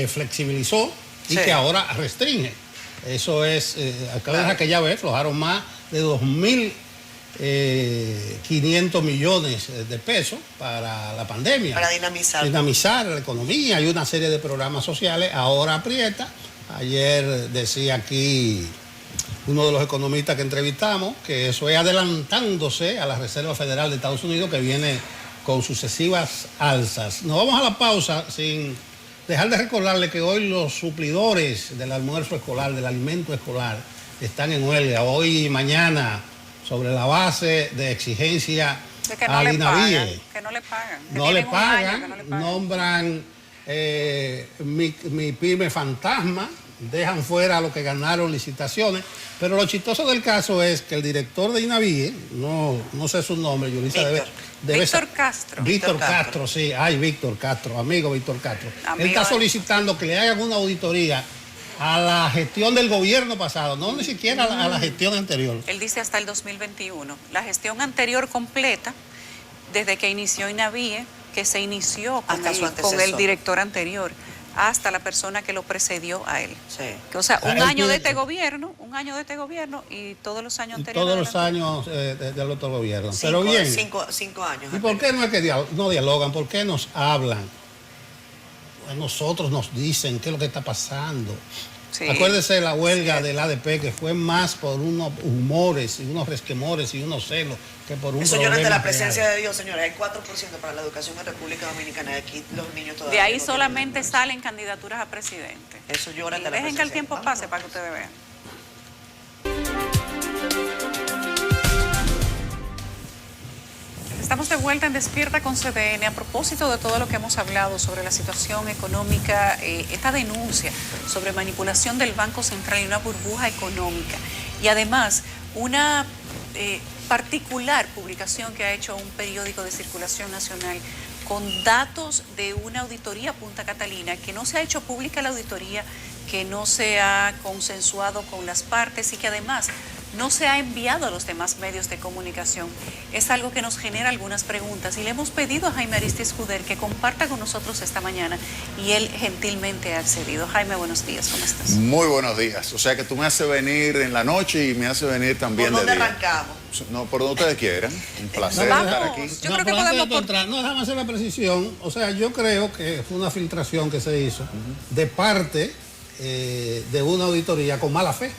Speaker 3: flexibilizó y que ahora restringe. Eso es, aquella vez aflojaron más de 2.500 millones de pesos para la pandemia.
Speaker 2: Para dinamizar.
Speaker 3: Dinamizar la economía y una serie de programas sociales. Ahora aprieta. Ayer decía aquí uno de los economistas que entrevistamos que eso es adelantándose a la Reserva Federal de Estados Unidos, que viene con sucesivas alzas. Nos vamos a la pausa sin dejar de recordarle que hoy los suplidores del almuerzo escolar, del alimento escolar, están en huelga hoy y mañana sobre la base de exigencia al INAVIE.
Speaker 1: Que no le pagan.
Speaker 3: No le pagan, nombran mi pyme fantasma, dejan fuera lo que ganaron licitaciones, pero lo chistoso del caso es que el director de INAVIE, no sé su nombre, Yulisa
Speaker 1: Víctor Castro.
Speaker 3: Víctor Castro, sí, Víctor Castro, amigo Víctor Castro. Él está solicitando que le hagan una auditoría a la gestión del gobierno pasado, no ni siquiera a la gestión anterior.
Speaker 1: Él dice hasta el 2021. La gestión anterior completa, desde que inició INAVIE, que se inició con el director anterior, hasta la persona que lo precedió a él.
Speaker 2: Sí.
Speaker 1: O sea, un año de este gobierno y todos los años anteriores.
Speaker 3: Todos los años del otro gobierno. Pero bien.
Speaker 2: 5 años.
Speaker 3: ¿Y por qué no es que no dialogan? ¿Por qué nos hablan? A nosotros nos dicen qué es lo que está pasando.
Speaker 1: Sí.
Speaker 3: Acuérdese la huelga del ADP, que fue más por unos humores y unos resquemores y unos celos que por un
Speaker 2: Eso
Speaker 3: problema
Speaker 2: llora ante la
Speaker 3: real.
Speaker 2: presencia de Dios, señora. Hay 4% para la educación en República Dominicana. Aquí los niños todavía.
Speaker 1: De ahí
Speaker 2: no
Speaker 1: solamente
Speaker 2: tienen
Speaker 1: salen candidaturas a presidente.
Speaker 2: eso llora ante la
Speaker 1: Dejen que el
Speaker 2: presencia.
Speaker 1: tiempo pase para que ustedes vean. Estamos de vuelta en Despierta con CDN a propósito de todo lo que hemos hablado sobre la situación económica, esta denuncia sobre manipulación del Banco Central y una burbuja económica. Y además, una particular publicación que ha hecho un periódico de circulación nacional con datos de una auditoría Punta Catalina, que no se ha hecho pública la auditoría, que no se ha consensuado con las partes y que además no se ha enviado a los demás medios de comunicación. Es algo que nos genera algunas preguntas y le hemos pedido a Jaime Aristides Juder que comparta con nosotros esta mañana y él gentilmente ha accedido. Jaime, buenos días, ¿cómo estás?
Speaker 16: Muy buenos días. O sea que tú me haces venir en la noche y me haces venir también
Speaker 2: ¿Por
Speaker 16: de
Speaker 2: dónde
Speaker 16: día.
Speaker 2: arrancamos?
Speaker 16: No, por donde ustedes quieran. Un placer estar aquí.
Speaker 1: Yo creo que podemos...
Speaker 3: entrar. No, déjame hacer la precisión. O sea, yo creo que fue una filtración que se hizo de parte de una auditoría con mala fe.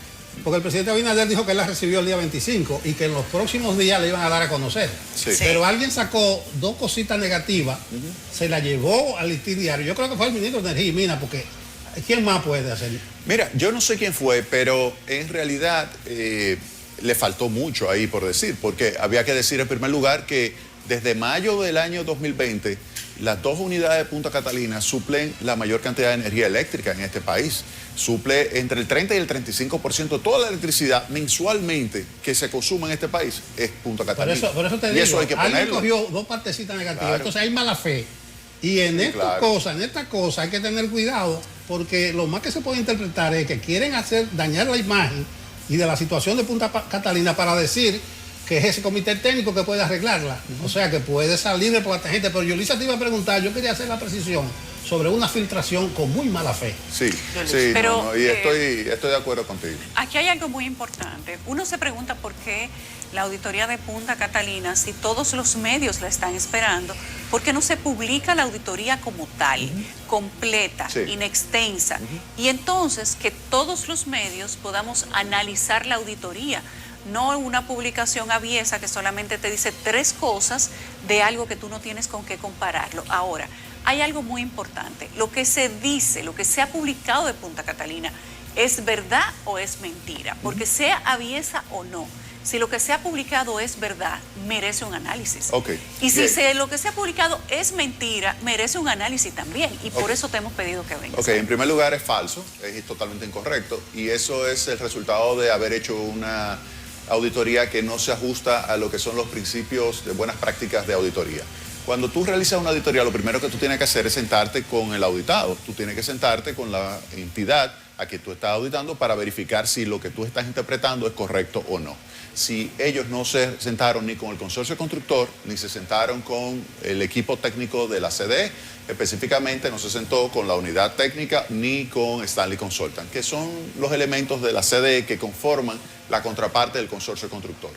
Speaker 3: Porque el presidente Abinader dijo que él la recibió el día 25 y que en los próximos días le iban a dar a conocer.
Speaker 16: Sí.
Speaker 3: Pero alguien sacó dos cositas negativas, se la llevó al listín diario. Yo creo que fue el ministro de Energía y Minas, porque ¿quién más puede hacerlo?
Speaker 16: Mira, yo no sé quién fue, pero en realidad le faltó mucho ahí por decir, porque había que decir en primer lugar que desde mayo del año 2020, las dos unidades de Punta Catalina suplen la mayor cantidad de energía eléctrica en este país. Suple entre el 30 y el 35% de toda la electricidad mensualmente que se consume en este país es Punta Catalina.
Speaker 3: Por eso te digo,
Speaker 16: y eso hay que
Speaker 3: alguien
Speaker 16: ponerlo.
Speaker 3: cogió dos partecitas negativas,
Speaker 16: Claro.
Speaker 3: entonces hay mala fe. Y en
Speaker 16: Sí,
Speaker 3: esta cosa hay que tener cuidado, porque lo más que se puede interpretar es que quieren dañar la imagen y de la situación de Punta Catalina para decir que es ese comité técnico que puede arreglarla. O sea, que puede salir de por la gente. Pero Yulisa te iba a preguntar, yo quería hacer la precisión sobre una filtración con muy mala fe.
Speaker 16: Sí,
Speaker 1: Pero,
Speaker 16: y estoy de acuerdo contigo.
Speaker 1: Aquí hay algo muy importante. Uno se pregunta por qué la auditoría de Punta Catalina, si todos los medios la están esperando, ¿por qué no se publica la auditoría como tal, completa, inextensa? Y entonces que todos los medios podamos analizar la auditoría, no una publicación aviesa que solamente te dice 3 cosas de algo que tú no tienes con qué compararlo. Ahora, hay algo muy importante. Lo que se dice, lo que se ha publicado de Punta Catalina, ¿es verdad o es mentira? Porque sea aviesa o no, si lo que se ha publicado es verdad, merece un análisis. Y si lo que se ha publicado es mentira, merece un análisis también. Y por eso te hemos pedido que vengas.
Speaker 16: En primer lugar es falso, es totalmente incorrecto. Y eso es el resultado de haber hecho una auditoría que no se ajusta a lo que son los principios de buenas prácticas de auditoría. Cuando tú realizas una auditoría, lo primero que tú tienes que hacer es sentarte con el auditado. Tú tienes que sentarte con la entidad a que tú estás auditando para verificar si lo que tú estás interpretando es correcto o no. Si ellos no se sentaron ni con el consorcio constructor, ni se sentaron con el equipo técnico de la CDE, específicamente no se sentó con la unidad técnica ni con Stanley Consultant, que son los elementos de la CDE que conforman la contraparte del consorcio constructor.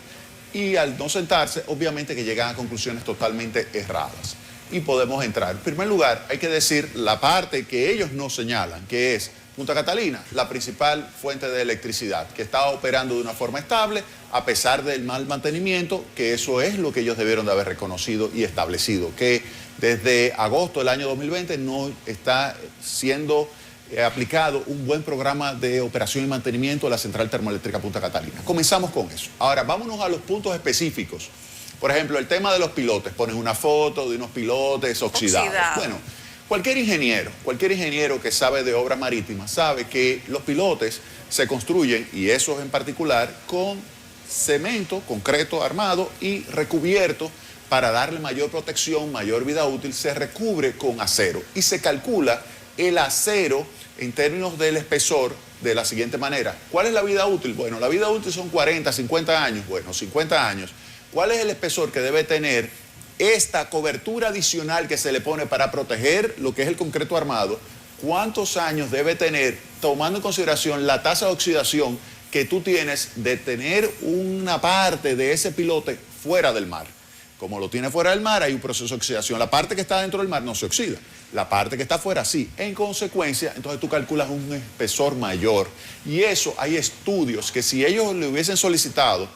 Speaker 16: Y al no sentarse, obviamente que llegan a conclusiones totalmente erradas. Y podemos entrar. En primer lugar, hay que decir la parte que ellos no señalan, que es Punta Catalina, la principal fuente de electricidad, que está operando de una forma estable a pesar del mal mantenimiento, que eso es lo que ellos debieron de haber reconocido y establecido, que desde agosto del año 2020 no está siendo aplicado un buen programa de operación y mantenimiento de la central termoeléctrica Punta Catalina. Comenzamos con eso. Ahora, vámonos a los puntos específicos. Por ejemplo, el tema de los pilotes. Pones una foto de unos pilotes oxidados. Bueno, cualquier ingeniero que sabe de obras marítimas sabe que los pilotes se construyen, y esos en particular, con cemento, concreto armado y recubierto para darle mayor protección, mayor vida útil. Se recubre con acero y se calcula el acero en términos del espesor de la siguiente manera. ¿Cuál es la vida útil? Bueno, la vida útil son 40, 50 años. Bueno, 50 años. ¿Cuál es el espesor que debe tener esta cobertura adicional que se le pone para proteger lo que es el concreto armado? ¿Cuántos años debe tener, tomando en consideración la tasa de oxidación que tú tienes de tener una parte de ese pilote fuera del mar? Como lo tiene fuera del mar, hay un proceso de oxidación. La parte que está dentro del mar no se oxida. La parte que está afuera, sí. En consecuencia, entonces tú calculas un espesor mayor. Y eso, hay estudios que si ellos le hubiesen solicitado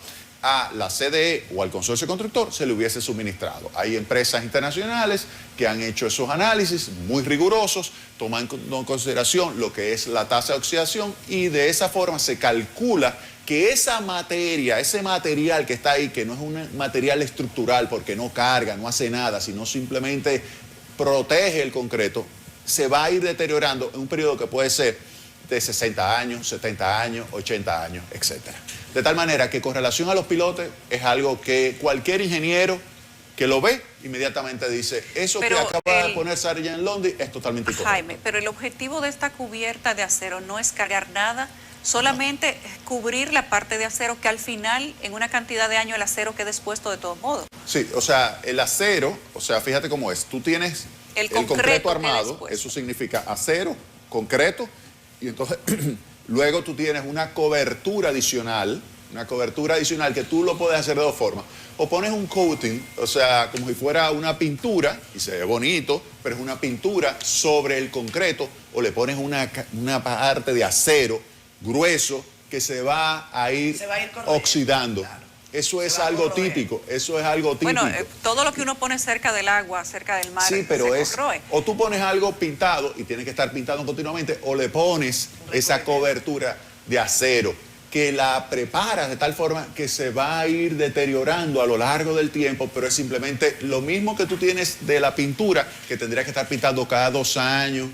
Speaker 16: a la CDE o al consorcio constructor, se le hubiese suministrado. Hay empresas internacionales que han hecho esos análisis muy rigurosos, toman en consideración lo que es la tasa de oxidación y de esa forma se calcula que esa materia, ese material que está ahí, que no es un material estructural porque no carga, no hace nada, sino simplemente protege el concreto, se va a ir deteriorando en un periodo que puede ser de 60 años, 70 años, 80 años, etc. De tal manera que con relación a los pilotes es algo que cualquier ingeniero que lo ve inmediatamente dice, eso pero que acaba de poner Sargent Lundy es totalmente incorrecto.
Speaker 1: Jaime, pero el objetivo de esta cubierta de acero no es cargar nada, solamente cubrir la parte de acero que al final en una cantidad de años el acero queda expuesto de todos modos.
Speaker 16: Sí, o sea, el acero, o sea, fíjate cómo es, tú tienes el concreto armado, eso significa acero, concreto, y entonces luego tú tienes una cobertura adicional que tú lo puedes hacer de dos formas. O pones un coating, o sea, como si fuera una pintura, y se ve bonito, pero es una pintura sobre el concreto, o le pones una parte de acero grueso que se va a ir oxidando. Claro. Eso es algo típico,
Speaker 1: Bueno, todo lo que uno pone cerca del agua, cerca del mar,
Speaker 16: sí, pero
Speaker 1: se corroe.
Speaker 16: O tú pones algo pintado y tiene que estar pintado continuamente, o le pones esa cobertura de acero que la preparas de tal forma que se va a ir deteriorando a lo largo del tiempo, pero es simplemente lo mismo que tú tienes de la pintura, que tendrías que estar pintando cada 2 años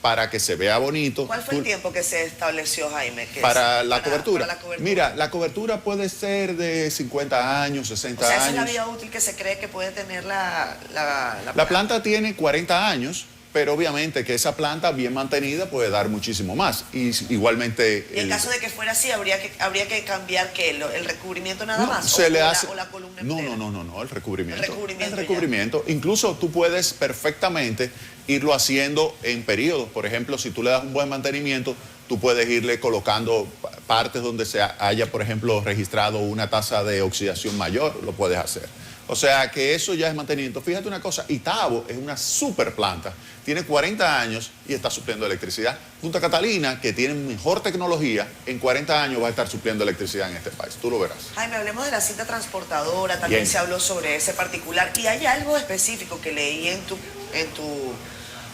Speaker 16: para que se vea bonito.
Speaker 2: ¿Cuál fue el tiempo que se estableció, Jaime?
Speaker 16: Para la cobertura. Mira, la cobertura puede ser de 50 años, 60 años.
Speaker 2: Esa es la vida útil que se cree que puede tener la planta.
Speaker 16: La planta tiene 40 años, pero obviamente que esa planta bien mantenida puede dar muchísimo más. Y igualmente...
Speaker 2: Y en caso de que fuera así, habría que cambiar ¿qué? ¿El recubrimiento nada más?
Speaker 16: Se le hace...
Speaker 2: ¿O la columna entera?
Speaker 16: No, el recubrimiento.
Speaker 2: El recubrimiento.
Speaker 16: Incluso tú puedes perfectamente irlo haciendo en periodos. Por ejemplo, si tú le das un buen mantenimiento, tú puedes irle colocando partes donde se haya, por ejemplo, registrado una tasa de oxidación mayor, lo puedes hacer. O sea que eso ya es mantenimiento. Fíjate una cosa, Itabo es una super planta, tiene 40 años y está supliendo electricidad. Punta Catalina, que tiene mejor tecnología, en 40 años va a estar supliendo electricidad en este país. Tú lo verás.
Speaker 2: Jaime, hablemos de la cinta transportadora, también se habló sobre ese particular. Y hay algo específico que leí en tu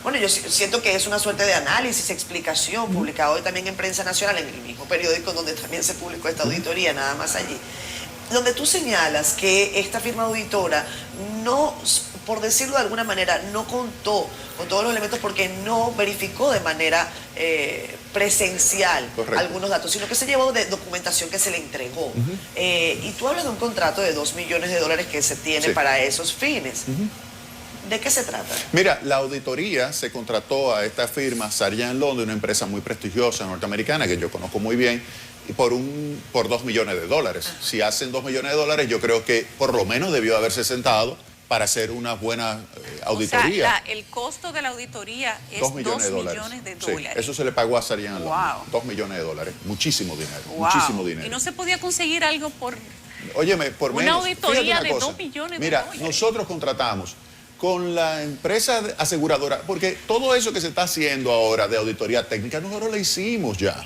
Speaker 2: bueno, yo siento que es una suerte de análisis, explicación, publicado hoy también en Prensa Nacional, en el mismo periódico donde también se publicó esta auditoría, nada más allí, donde tú señalas que esta firma auditora no, por decirlo de alguna manera, no contó con todos los elementos porque no verificó de manera presencial algunos datos, sino que se llevó de documentación que se le entregó. Y tú hablas de un contrato de $2 millones que se tiene para esos fines. ¿De qué se trata?
Speaker 16: Mira, la auditoría se contrató a esta firma Sargent Lundy, una empresa muy prestigiosa norteamericana que yo conozco muy bien, y por $2 millones. Si hacen $2 millones, yo creo que por lo menos debió haberse sentado para hacer una buena auditoría.
Speaker 1: O sea, el costo de la auditoría es $2 millones de dólares.
Speaker 16: Sí, eso se le pagó a Sargent Lundy. $2 millones. Muchísimo dinero. Muchísimo dinero.
Speaker 1: ¿Y no se podía conseguir algo por...
Speaker 16: Óyeme, por
Speaker 1: una
Speaker 16: menos.
Speaker 1: auditoría de $2 millones?
Speaker 16: Mira, nosotros contratamos con la empresa aseguradora, porque todo eso que se está haciendo ahora de auditoría técnica, nosotros lo hicimos ya.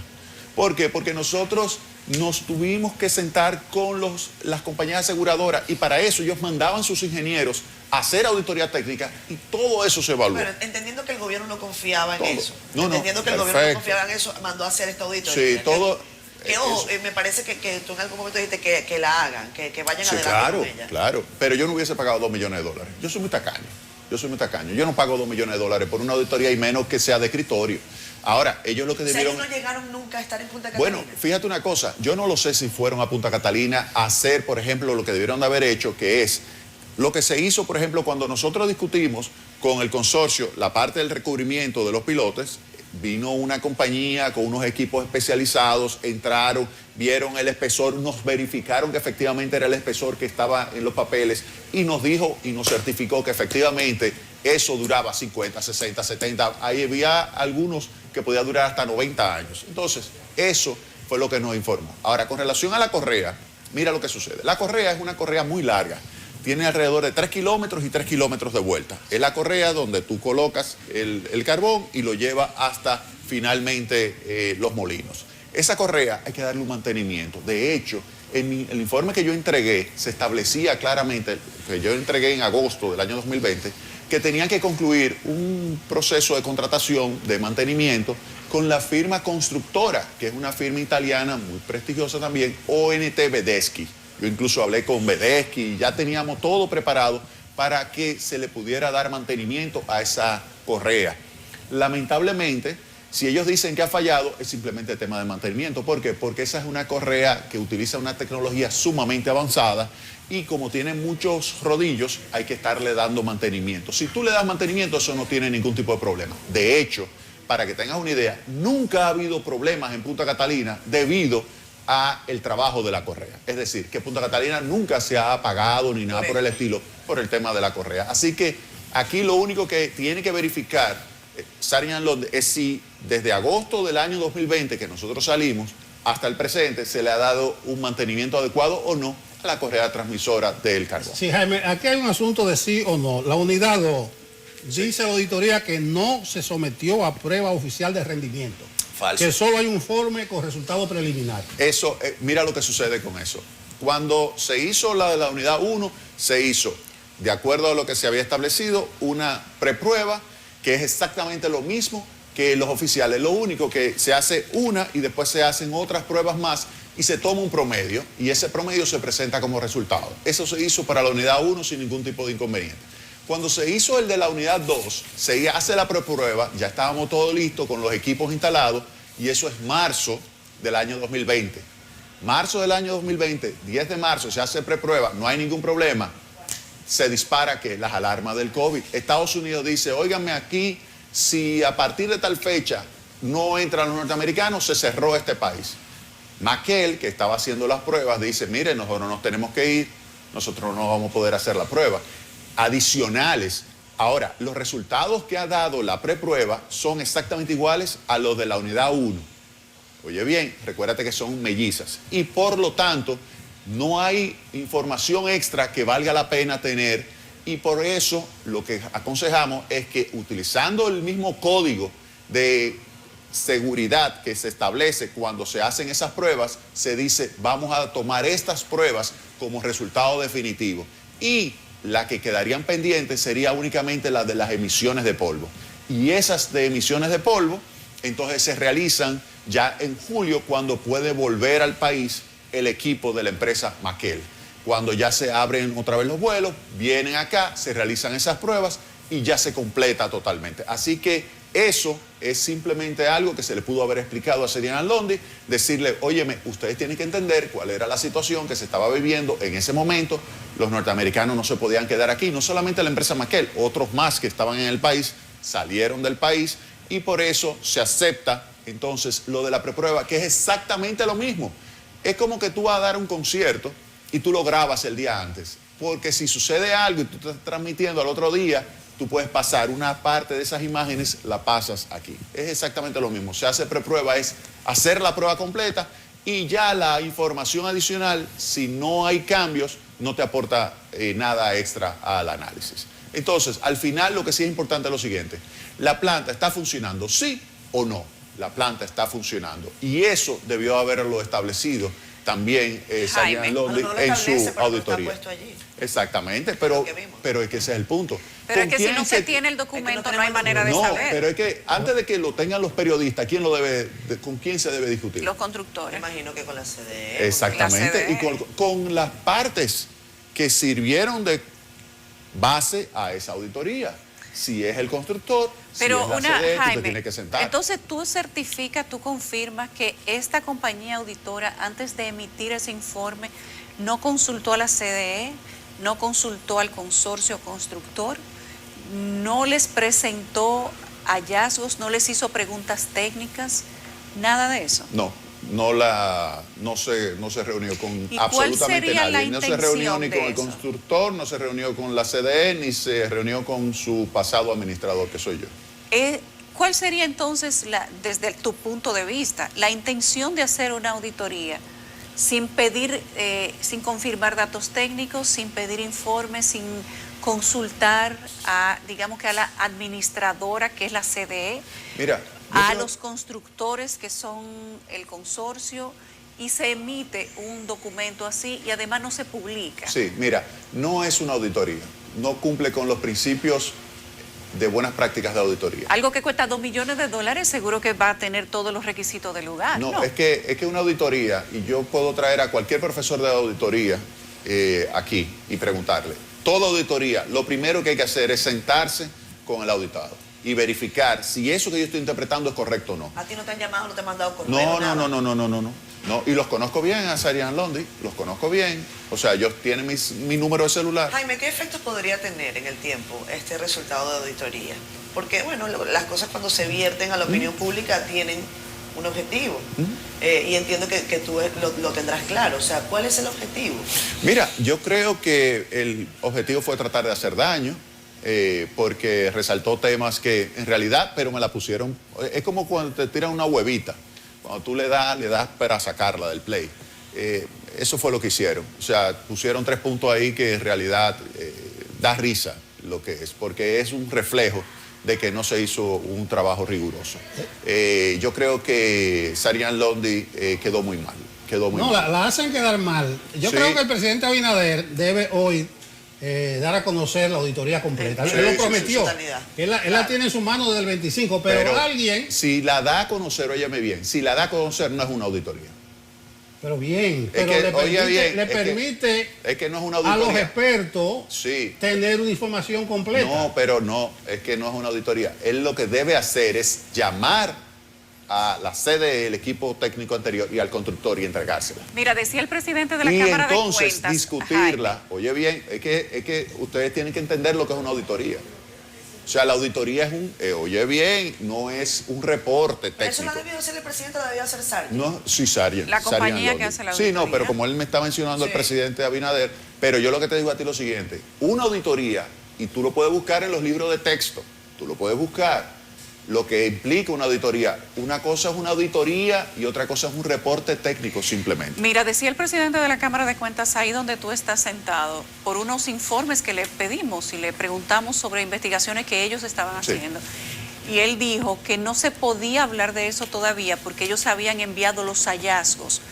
Speaker 16: ¿Por qué? Porque nosotros nos tuvimos que sentar con las compañías aseguradoras y para eso ellos mandaban sus ingenieros a hacer auditoría técnica y todo eso se evaluó.
Speaker 2: Pero entendiendo que el gobierno no confiaba en eso, entendiendo que el gobierno no confiaba en eso, mandó a hacer esta auditoría.
Speaker 16: Sí, todo...
Speaker 2: me parece que tú en algún momento dijiste que la hagan, que vayan adelante
Speaker 16: claro,
Speaker 2: con ella.
Speaker 16: Claro, pero yo no hubiese pagado $2 millones. Yo soy muy tacaño. Yo no pago $2 millones por una auditoría y menos que sea de escritorio. Ahora, ellos lo que debieron...
Speaker 2: ellos no llegaron nunca a estar en Punta Catalina.
Speaker 16: Bueno, fíjate una cosa, yo no lo sé si fueron a Punta Catalina a hacer, por ejemplo, lo que debieron de haber hecho, que es lo que se hizo, por ejemplo, cuando nosotros discutimos con el consorcio la parte del recubrimiento de los pilotes. Vino una compañía con unos equipos especializados, entraron, vieron el espesor, nos verificaron que efectivamente era el espesor que estaba en los papeles y nos dijo y nos certificó que efectivamente eso duraba 50, 60, 70. Ahí había algunos que podía durar hasta 90 años. Entonces, eso fue lo que nos informó. Ahora, con relación a la correa, mira lo que sucede. La correa es una correa muy larga. tiene alrededor de 3 kilómetros y 3 kilómetros de vuelta. Es la correa donde tú colocas el carbón y lo lleva hasta finalmente los molinos. Esa correa hay que darle un mantenimiento. De hecho, en el informe que yo entregué se establecía claramente, que yo entregué en agosto del año 2020, que tenían que concluir un proceso de contratación de mantenimiento con la firma constructora, que es una firma italiana muy prestigiosa también, ONT Vedeschi. Yo incluso hablé con Vedeschi y ya teníamos todo preparado para que se le pudiera dar mantenimiento a esa correa. Lamentablemente, si ellos dicen que ha fallado, es simplemente tema de mantenimiento. ¿Por qué? Porque esa es una correa que utiliza una tecnología sumamente avanzada y como tiene muchos rodillos, hay que estarle dando mantenimiento. Si tú le das mantenimiento, eso no tiene ningún tipo de problema. De hecho, para que tengas una idea, nunca ha habido problemas en Punta Catalina debido a el trabajo de la correa. Es decir, que Punta Catalina nunca se ha apagado ni nada por el estilo por el tema de la correa. Así que aquí lo único que tiene que verificar Sargent London es si desde agosto del año 2020 que nosotros salimos hasta el presente se le ha dado un mantenimiento adecuado o no a la correa transmisora del carbón.
Speaker 3: Sí, Jaime, aquí hay un asunto de sí o no. La unidad 2 dice la auditoría que no se sometió a prueba oficial de rendimiento.
Speaker 16: Falso.
Speaker 3: Que solo hay un informe con resultado preliminar.
Speaker 16: Eso, mira lo que sucede con eso. Cuando se hizo la de la unidad 1, se hizo, de acuerdo a lo que se había establecido, una preprueba que es exactamente lo mismo que los oficiales. Lo único que se hace una y después se hacen otras pruebas más y se toma un promedio y ese promedio se presenta como resultado. Eso se hizo para la unidad 1 sin ningún tipo de inconveniente. Cuando se hizo el de la unidad 2, se hace la preprueba, ya estábamos todos listos con los equipos instalados y eso es marzo del año 2020. Marzo del año 2020, 10 de marzo, se hace preprueba, no hay ningún problema. Se dispara que las alarmas del COVID. Estados Unidos dice, óiganme aquí, si a partir de tal fecha no entran los norteamericanos, se cerró este país. McKell, que estaba haciendo las pruebas, dice, mire, nosotros nos tenemos que ir, nosotros no vamos a poder hacer la prueba. Adicionales. Ahora, los resultados que ha dado la preprueba son exactamente iguales a los de la unidad 1. Oye bien, recuérdate que son mellizas y por lo tanto no hay información extra que valga la pena tener y por eso lo que aconsejamos es que utilizando el mismo código de seguridad que se establece cuando se hacen esas pruebas, se dice vamos a tomar estas pruebas como resultado definitivo y la que quedarían pendientes sería únicamente la de las emisiones de polvo. Y esas de emisiones de polvo, entonces se realizan ya en julio cuando puede volver al país el equipo de la empresa McKell. Cuando ya se abren otra vez los vuelos, vienen acá, se realizan esas pruebas y ya se completa totalmente. Así que eso es simplemente algo que se le pudo haber explicado a Sargent London, decirle, óyeme, ustedes tienen que entender cuál era la situación que se estaba viviendo en ese momento. Los norteamericanos no se podían quedar aquí, no solamente la empresa McKell, otros más que estaban en el país salieron del país y por eso se acepta entonces lo de la preprueba, que es exactamente lo mismo. Es como que tú vas a dar un concierto y tú lo grabas el día antes, porque si sucede algo y tú estás transmitiendo al otro día, tú puedes pasar una parte de esas imágenes, la pasas aquí. Es exactamente lo mismo. Se hace preprueba, es hacer la prueba completa y ya la información adicional, si no hay cambios, no te aporta nada extra al análisis. Entonces, al final lo que sí es importante es lo siguiente. ¿La planta está funcionando, sí o no? La planta está funcionando. Y eso debió haberlo establecido también Sargent London en su auditoría.
Speaker 2: Está puesto allí.
Speaker 16: Exactamente, pero es que ese es el punto.
Speaker 1: Pero es que si no se tiene el documento no hay manera de saber.
Speaker 16: No, pero es que antes de que lo tengan los periodistas, ¿con quién se debe discutir?
Speaker 1: Los constructores.
Speaker 2: Me imagino que con la CDE.
Speaker 16: Exactamente, y con las partes que sirvieron de base a esa auditoría. Si es el constructor,
Speaker 1: pero
Speaker 16: si es la CDE,
Speaker 1: Jaime,
Speaker 16: tú te tienes que sentar.
Speaker 1: Entonces tú certificas, tú confirmas que esta compañía auditora, antes de emitir ese informe, no consultó a la CDE, no consultó al consorcio constructor, no les presentó hallazgos, no les hizo preguntas técnicas, nada de eso.
Speaker 16: No se reunió con absolutamente nadie. No se reunió ni con el constructor, no se reunió con la CDE, ni se reunió con su pasado administrador, que soy yo.
Speaker 1: ¿Cuál sería entonces, desde tu punto de vista, la intención de hacer una auditoría sin pedir, sin confirmar datos técnicos, sin pedir informes, sin consultar a, digamos que a la administradora, que es la CDE,
Speaker 16: Mira,
Speaker 1: a los constructores, que son el consorcio, y se emite un documento así y además no se publica.
Speaker 16: Sí, mira, no es una auditoría, no cumple con los principios de buenas prácticas de auditoría.
Speaker 1: Algo que cuesta $2 millones, seguro que va a tener todos los requisitos del lugar.
Speaker 16: No, es que una auditoría, y yo puedo traer a cualquier profesor de auditoría aquí y preguntarle, toda auditoría, lo primero que hay que hacer es sentarse con el auditado y verificar si eso que yo estoy interpretando es correcto o no.
Speaker 2: ¿A ti no te han llamado, no te han mandado correo?
Speaker 16: No, y los conozco bien a Sarian Londi, los conozco bien. O sea, ellos tienen mi número de celular.
Speaker 2: Jaime, ¿qué efectos podría tener en el tiempo este resultado de auditoría? Porque, bueno, las cosas cuando se vierten a la opinión pública tienen un objetivo. Y entiendo que tú lo tendrás claro. O sea, ¿cuál es el objetivo?
Speaker 16: Mira, yo creo que el objetivo fue tratar de hacer daño. Porque resaltó temas que en realidad, pero me la pusieron, es como cuando te tiran una huevita, cuando tú le das para sacarla del play. Eso fue lo que hicieron, o sea, pusieron 3 puntos ahí que en realidad da risa lo que es, porque es un reflejo de que no se hizo un trabajo riguroso. Yo creo que Sarian Londi quedó muy mal,
Speaker 3: No, la hacen quedar mal. Yo creo que el presidente Abinader debe hoy dar a conocer la auditoría completa. Él lo prometió. Él la tiene en su mano desde el 25, pero alguien...
Speaker 16: Si la da a conocer, óyeme bien, si la da a conocer no es una auditoría.
Speaker 3: Pero bien, pero le permite
Speaker 16: es que no es una auditoría.
Speaker 3: A los expertos tener una información completa.
Speaker 16: No, pero no, es que no es una auditoría. Él lo que debe hacer es llamar a la sede del equipo técnico anterior y al constructor y entregársela.
Speaker 1: Mira, decía el presidente de la Cámara de Cuentas...
Speaker 16: Y entonces discutirla. Jaime. Oye bien, es que ustedes tienen que entender lo que es una auditoría. O sea, la auditoría es oye bien, no es un reporte técnico.
Speaker 2: ¿Eso no debió ser el presidente, debió ser Sarian?
Speaker 16: No, sí, Sarian.
Speaker 1: La compañía que hace la auditoría.
Speaker 16: Sí, no, pero como él me está mencionando el presidente Abinader, pero yo lo que te digo a ti es lo siguiente, una auditoría, y tú lo puedes buscar en los libros de texto, tú lo puedes buscar, lo que implica una auditoría. Una cosa es una auditoría y otra cosa es un reporte técnico simplemente.
Speaker 1: Mira, decía el presidente de la Cámara de Cuentas, ahí donde tú estás sentado, por unos informes que le pedimos y le preguntamos sobre investigaciones que ellos estaban haciendo. Y él dijo que no se podía hablar de eso todavía porque ellos habían enviado los hallazgos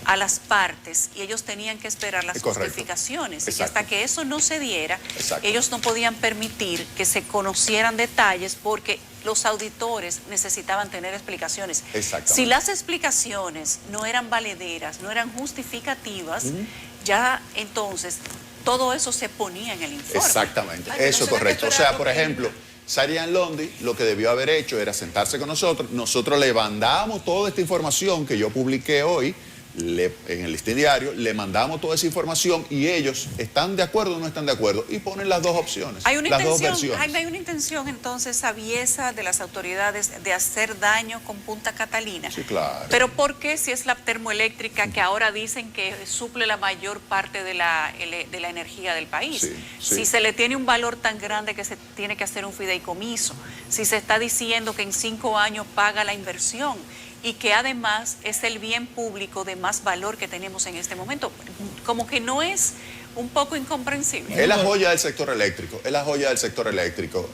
Speaker 1: a las partes y ellos tenían que esperar las justificaciones. Y hasta que eso no se diera, ellos no podían permitir que se conocieran detalles porque los auditores necesitaban tener explicaciones. Si las explicaciones no eran valederas, no eran justificativas, ya entonces todo eso se ponía en el informe.
Speaker 16: Exactamente, eso es correcto. O sea, por ejemplo, Sarian Londi lo que debió haber hecho era sentarse con nosotros le mandamos toda esta información que yo publiqué hoy, en el listín diario, le mandamos toda esa información y ellos están de acuerdo o no están de acuerdo y ponen las dos opciones,
Speaker 1: hay una
Speaker 16: las
Speaker 1: intención,
Speaker 16: dos versiones.
Speaker 1: Jaime, hay una intención entonces aviesa de las autoridades de hacer daño con Punta Catalina.
Speaker 16: Sí, claro.
Speaker 1: Pero ¿por qué si es la termoeléctrica que ahora dicen que suple la mayor parte de la energía del país? Si se le tiene un valor tan grande que se tiene que hacer un fideicomiso, si se está diciendo que en 5 años paga la inversión, y que además es el bien público de más valor que tenemos en este momento. Como que no es un poco incomprensible.
Speaker 16: Es la joya del sector eléctrico,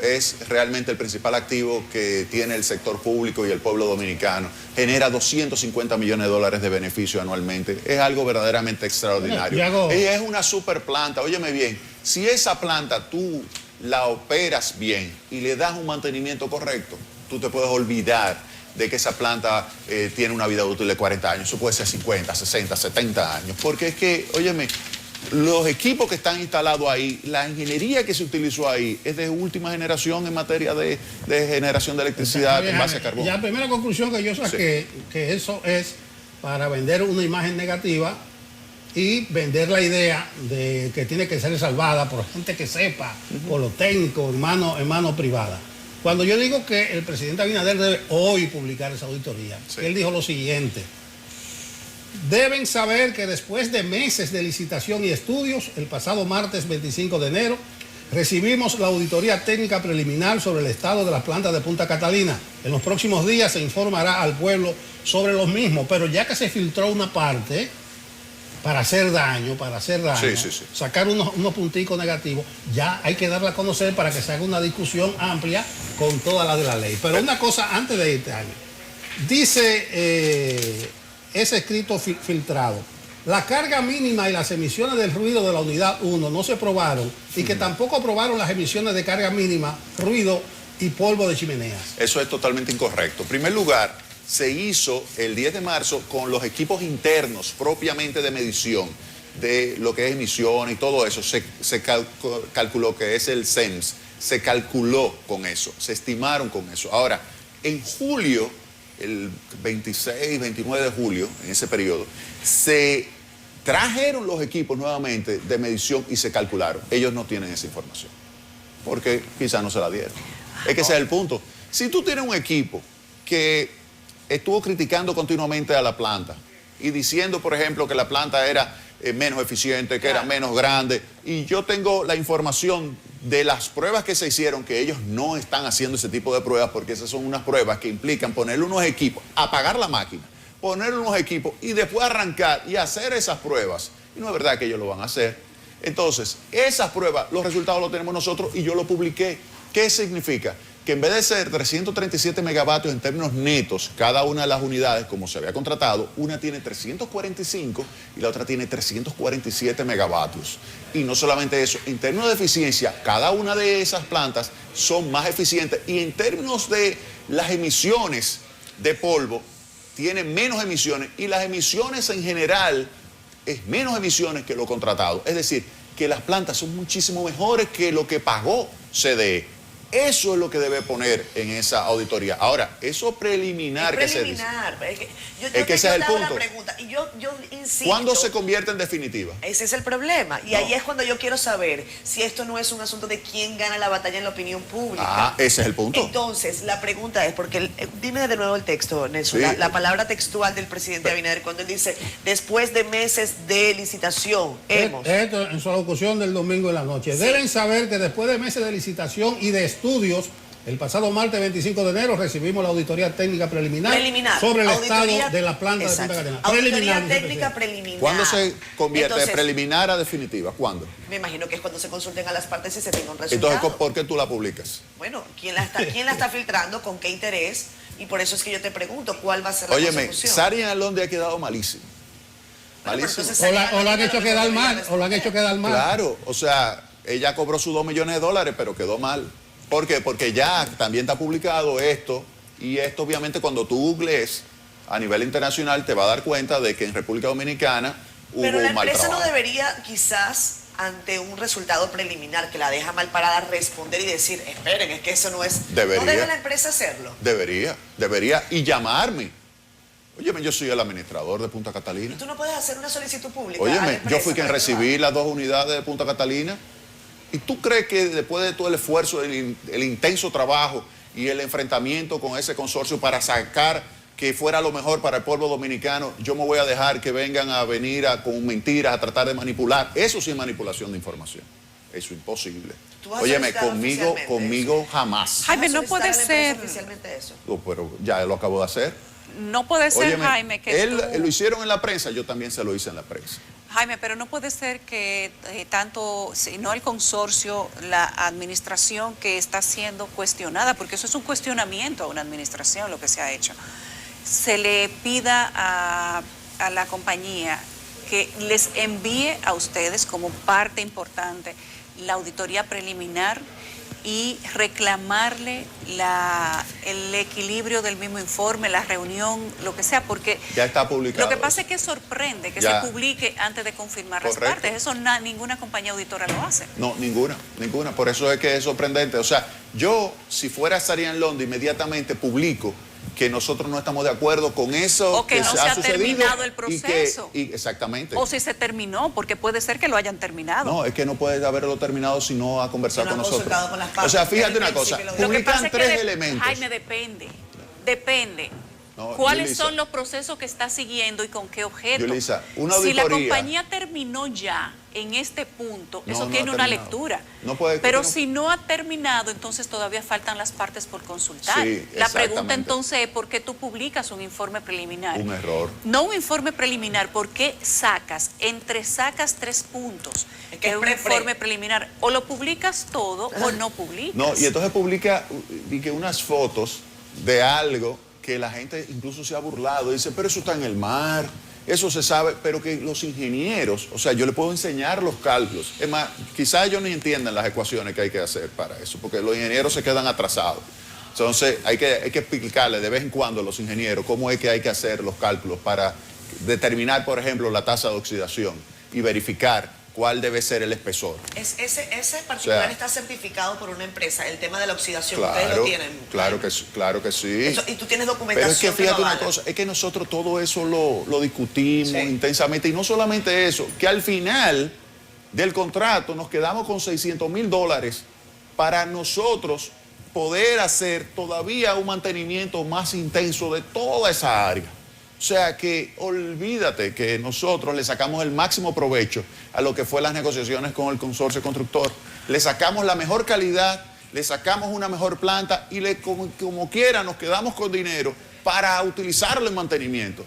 Speaker 16: es realmente el principal activo que tiene el sector público y el pueblo dominicano. Genera $250 millones de beneficio anualmente, es algo verdaderamente extraordinario. Y es una super planta, óyeme bien, si esa planta tú la operas bien y le das un mantenimiento correcto, tú te puedes olvidar de que esa planta tiene una vida útil de 40 años, eso puede ser 50, 60, 70 años, porque es que, óyeme, los equipos que están instalados ahí, la ingeniería que se utilizó ahí es de última generación en materia de generación de electricidad en base a carbón.
Speaker 3: Ya la primera conclusión que yo saqué, que eso es para vender una imagen negativa y vender la idea de que tiene que ser salvada por gente que sepa, por lo técnico, en mano privada. Cuando yo digo que el presidente Abinader debe hoy publicar esa auditoría, él dijo lo siguiente: deben saber que después de meses de licitación y estudios, el pasado martes 25 de enero, recibimos la auditoría técnica preliminar sobre el estado de las plantas de Punta Catalina. En los próximos días se informará al pueblo sobre los mismos, pero ya que se filtró una parte, para hacer daño,
Speaker 16: Sí.
Speaker 3: sacar unos punticos negativos, ya hay que darla a conocer para que se haga una discusión amplia con toda la de la ley. Pero una cosa antes de este año, dice ese escrito filtrado, la carga mínima y las emisiones del ruido de la unidad 1 no se aprobaron y que tampoco aprobaron las emisiones de carga mínima, ruido y polvo de chimeneas.
Speaker 16: Eso es totalmente incorrecto. En primer lugar, se hizo el 10 de marzo con los equipos internos propiamente de medición de lo que es emisión y todo eso. Se calculó que es el CEMS, se calculó con eso, se estimaron con eso. Ahora, en julio, el 26, 29 de julio, en ese periodo, se trajeron los equipos nuevamente de medición y se calcularon. Ellos no tienen esa información, porque quizás no se la dieron. Es que ese es el punto. Si tú tienes un equipo que estuvo criticando continuamente a la planta y diciendo, por ejemplo, que la planta era menos eficiente, que era menos grande, y yo tengo la información de las pruebas que se hicieron, que ellos no están haciendo ese tipo de pruebas, porque esas son unas pruebas que implican ponerle unos equipos, apagar la máquina, ponerle unos equipos y después arrancar y hacer esas pruebas. Y no es verdad que ellos lo van a hacer. Entonces, esas pruebas, los resultados los tenemos nosotros y yo lo publiqué. ¿Qué significa? Que en vez de ser 337 megavatios en términos netos, cada una de las unidades, como se había contratado, una tiene 345 y la otra tiene 347 megavatios. Y no solamente eso, en términos de eficiencia, cada una de esas plantas son más eficientes y en términos de las emisiones de polvo, tienen menos emisiones y las emisiones en general es menos emisiones que lo contratado. Es decir, que las plantas son muchísimo mejores que lo que pagó CDE. Eso es lo que debe poner en esa auditoría. Ahora, eso preliminar que se dice. Es que ese es el punto.
Speaker 2: Y yo insisto.
Speaker 16: ¿Cuándo se convierte en definitiva?
Speaker 2: Ese es el problema. Y ahí es cuando yo quiero saber si esto no es un asunto de quién gana la batalla en la opinión pública.
Speaker 16: Ah, ese es el punto.
Speaker 2: Entonces, la pregunta es, porque dime de nuevo el texto, Nelson,
Speaker 16: Sí.
Speaker 2: la palabra textual del presidente Abinader, cuando él dice, después de meses de licitación, hemos...
Speaker 3: Esto en su alocución del domingo en la noche.
Speaker 2: Sí.
Speaker 3: Deben saber que después de meses de licitación y de estudios, el pasado martes 25 de enero recibimos la auditoría técnica preliminar sobre el estado de la planta de Punta Catalina.
Speaker 2: Auditoría técnica preliminar.
Speaker 16: ¿Cuándo se convierte de
Speaker 2: Entonces,
Speaker 16: preliminar a definitiva? ¿Cuándo?
Speaker 2: Me imagino que es cuando se consulten a las partes y se tenga un resultado.
Speaker 16: Entonces, ¿por qué tú la publicas?
Speaker 2: Bueno, ¿quién la está filtrando? ¿Con qué interés? Y por eso es que yo te pregunto, ¿cuál va a ser la
Speaker 16: Óyeme,
Speaker 2: consecución?
Speaker 16: Sari en Alonde ha quedado malísimo. Malísimo.
Speaker 3: O lo han hecho quedar mal,
Speaker 16: Claro, o sea, ella cobró sus $2 millones, pero quedó mal. ¿Por qué? Porque ya también está publicado esto, y esto obviamente cuando tú googlees a nivel internacional te va a dar cuenta de que en República Dominicana hubo
Speaker 2: Pero la
Speaker 16: un mal
Speaker 2: empresa
Speaker 16: trabajo.
Speaker 2: no debería, quizás, ante un resultado preliminar que la deja mal parada, responder y decir, esperen, es que eso no es...
Speaker 16: Debería.
Speaker 2: ¿No debe la empresa hacerlo?
Speaker 16: Debería, y llamarme. Óyeme, yo soy el administrador de Punta Catalina.
Speaker 2: ¿Y tú no puedes hacer una solicitud pública a la
Speaker 16: Óyeme,
Speaker 2: empresa
Speaker 16: yo fui quien
Speaker 2: para que lo
Speaker 16: recibí las 2 unidades de Punta Catalina. ¿Y tú crees que después de todo el esfuerzo, el intenso trabajo y el enfrentamiento con ese consorcio para sacar que fuera lo mejor para el pueblo dominicano, yo me voy a dejar que vengan a venir con mentiras, a tratar de manipular? Eso sí es manipulación de información. Eso es imposible. Óyeme, conmigo jamás.
Speaker 1: Jaime, no puede ser.
Speaker 2: Oficialmente eso.
Speaker 16: No, pero ya lo acabo de hacer.
Speaker 1: No puede ser,
Speaker 16: Óyeme,
Speaker 1: Jaime, que
Speaker 16: lo hicieron en la prensa, yo también se lo hice en la prensa.
Speaker 1: Jaime, pero no puede ser que tanto, no el consorcio, la administración que está siendo cuestionada, porque eso es un cuestionamiento a una administración lo que se ha hecho, se le pida a la compañía que les envíe a ustedes como parte importante la auditoría preliminar y reclamarle el equilibrio del mismo informe, la reunión, lo que sea, porque
Speaker 16: ya está publicado.
Speaker 1: Lo que pasa es que sorprende que se publique antes de confirmar las partes. Eso ninguna compañía auditora lo hace.
Speaker 16: No, ninguna. Por eso es que es sorprendente. O sea, yo, si fuera Sari en Londres, inmediatamente publico que nosotros no estamos de acuerdo con eso.
Speaker 1: O que no se ha terminado el proceso.
Speaker 16: Exactamente.
Speaker 1: O si se terminó, porque puede ser que lo hayan terminado.
Speaker 16: No, es que no puede haberlo terminado si no ha conversado con nosotros.
Speaker 2: Con las partes.
Speaker 16: O sea, fíjate una cosa, publican 3 elementos.
Speaker 1: Jaime, depende. ¿Cuáles
Speaker 16: Yulisa,
Speaker 1: son los procesos que está siguiendo y con qué objeto?
Speaker 16: Yulisa, una
Speaker 1: si la
Speaker 16: auditoría-
Speaker 1: compañía terminó ya en este punto,
Speaker 16: No,
Speaker 1: eso
Speaker 16: no
Speaker 1: tiene
Speaker 16: ha
Speaker 1: una
Speaker 16: terminado.
Speaker 1: lectura.
Speaker 16: No puede-
Speaker 1: Pero
Speaker 16: no-
Speaker 1: si no ha terminado, entonces todavía faltan las partes por consultar.
Speaker 16: Sí,
Speaker 1: La pregunta
Speaker 16: exactamente.
Speaker 1: entonces es ¿por qué tú publicas un informe preliminar?
Speaker 16: Un error.
Speaker 1: No un informe preliminar, ¿por qué sacas 3 puntos
Speaker 2: que
Speaker 1: de un
Speaker 2: pre.
Speaker 1: informe preliminar? O lo publicas todo o no publicas.
Speaker 16: No, y entonces publica unas fotos de algo que la gente incluso se ha burlado. Dice, pero eso está en el mar, eso se sabe, pero que los ingenieros, o sea, yo le puedo enseñar los cálculos. Es más, quizás ellos ni entiendan las ecuaciones que hay que hacer para eso, porque los ingenieros se quedan atrasados. Entonces, hay que explicarle de vez en cuando a los ingenieros cómo es que hay que hacer los cálculos para determinar, por ejemplo, la tasa de oxidación y verificar cuál debe ser el espesor.
Speaker 2: Ese particular
Speaker 16: O sea,
Speaker 2: está certificado por una empresa, el tema de la oxidación, ustedes lo tienen.
Speaker 16: Claro que sí.
Speaker 2: Eso, y tú tienes
Speaker 16: Pero
Speaker 2: documentación.
Speaker 16: es que fíjate
Speaker 2: lo
Speaker 16: una
Speaker 2: avala.
Speaker 16: cosa, es que nosotros todo eso lo discutimos intensamente, y no solamente eso, que al final del contrato nos quedamos con $600,000 para nosotros poder hacer todavía un mantenimiento más intenso de toda esa área. O sea que olvídate que nosotros le sacamos el máximo provecho a lo que fue las negociaciones con el consorcio constructor. Le sacamos la mejor calidad, le sacamos una mejor planta y como quiera nos quedamos con dinero para utilizarlo en mantenimiento.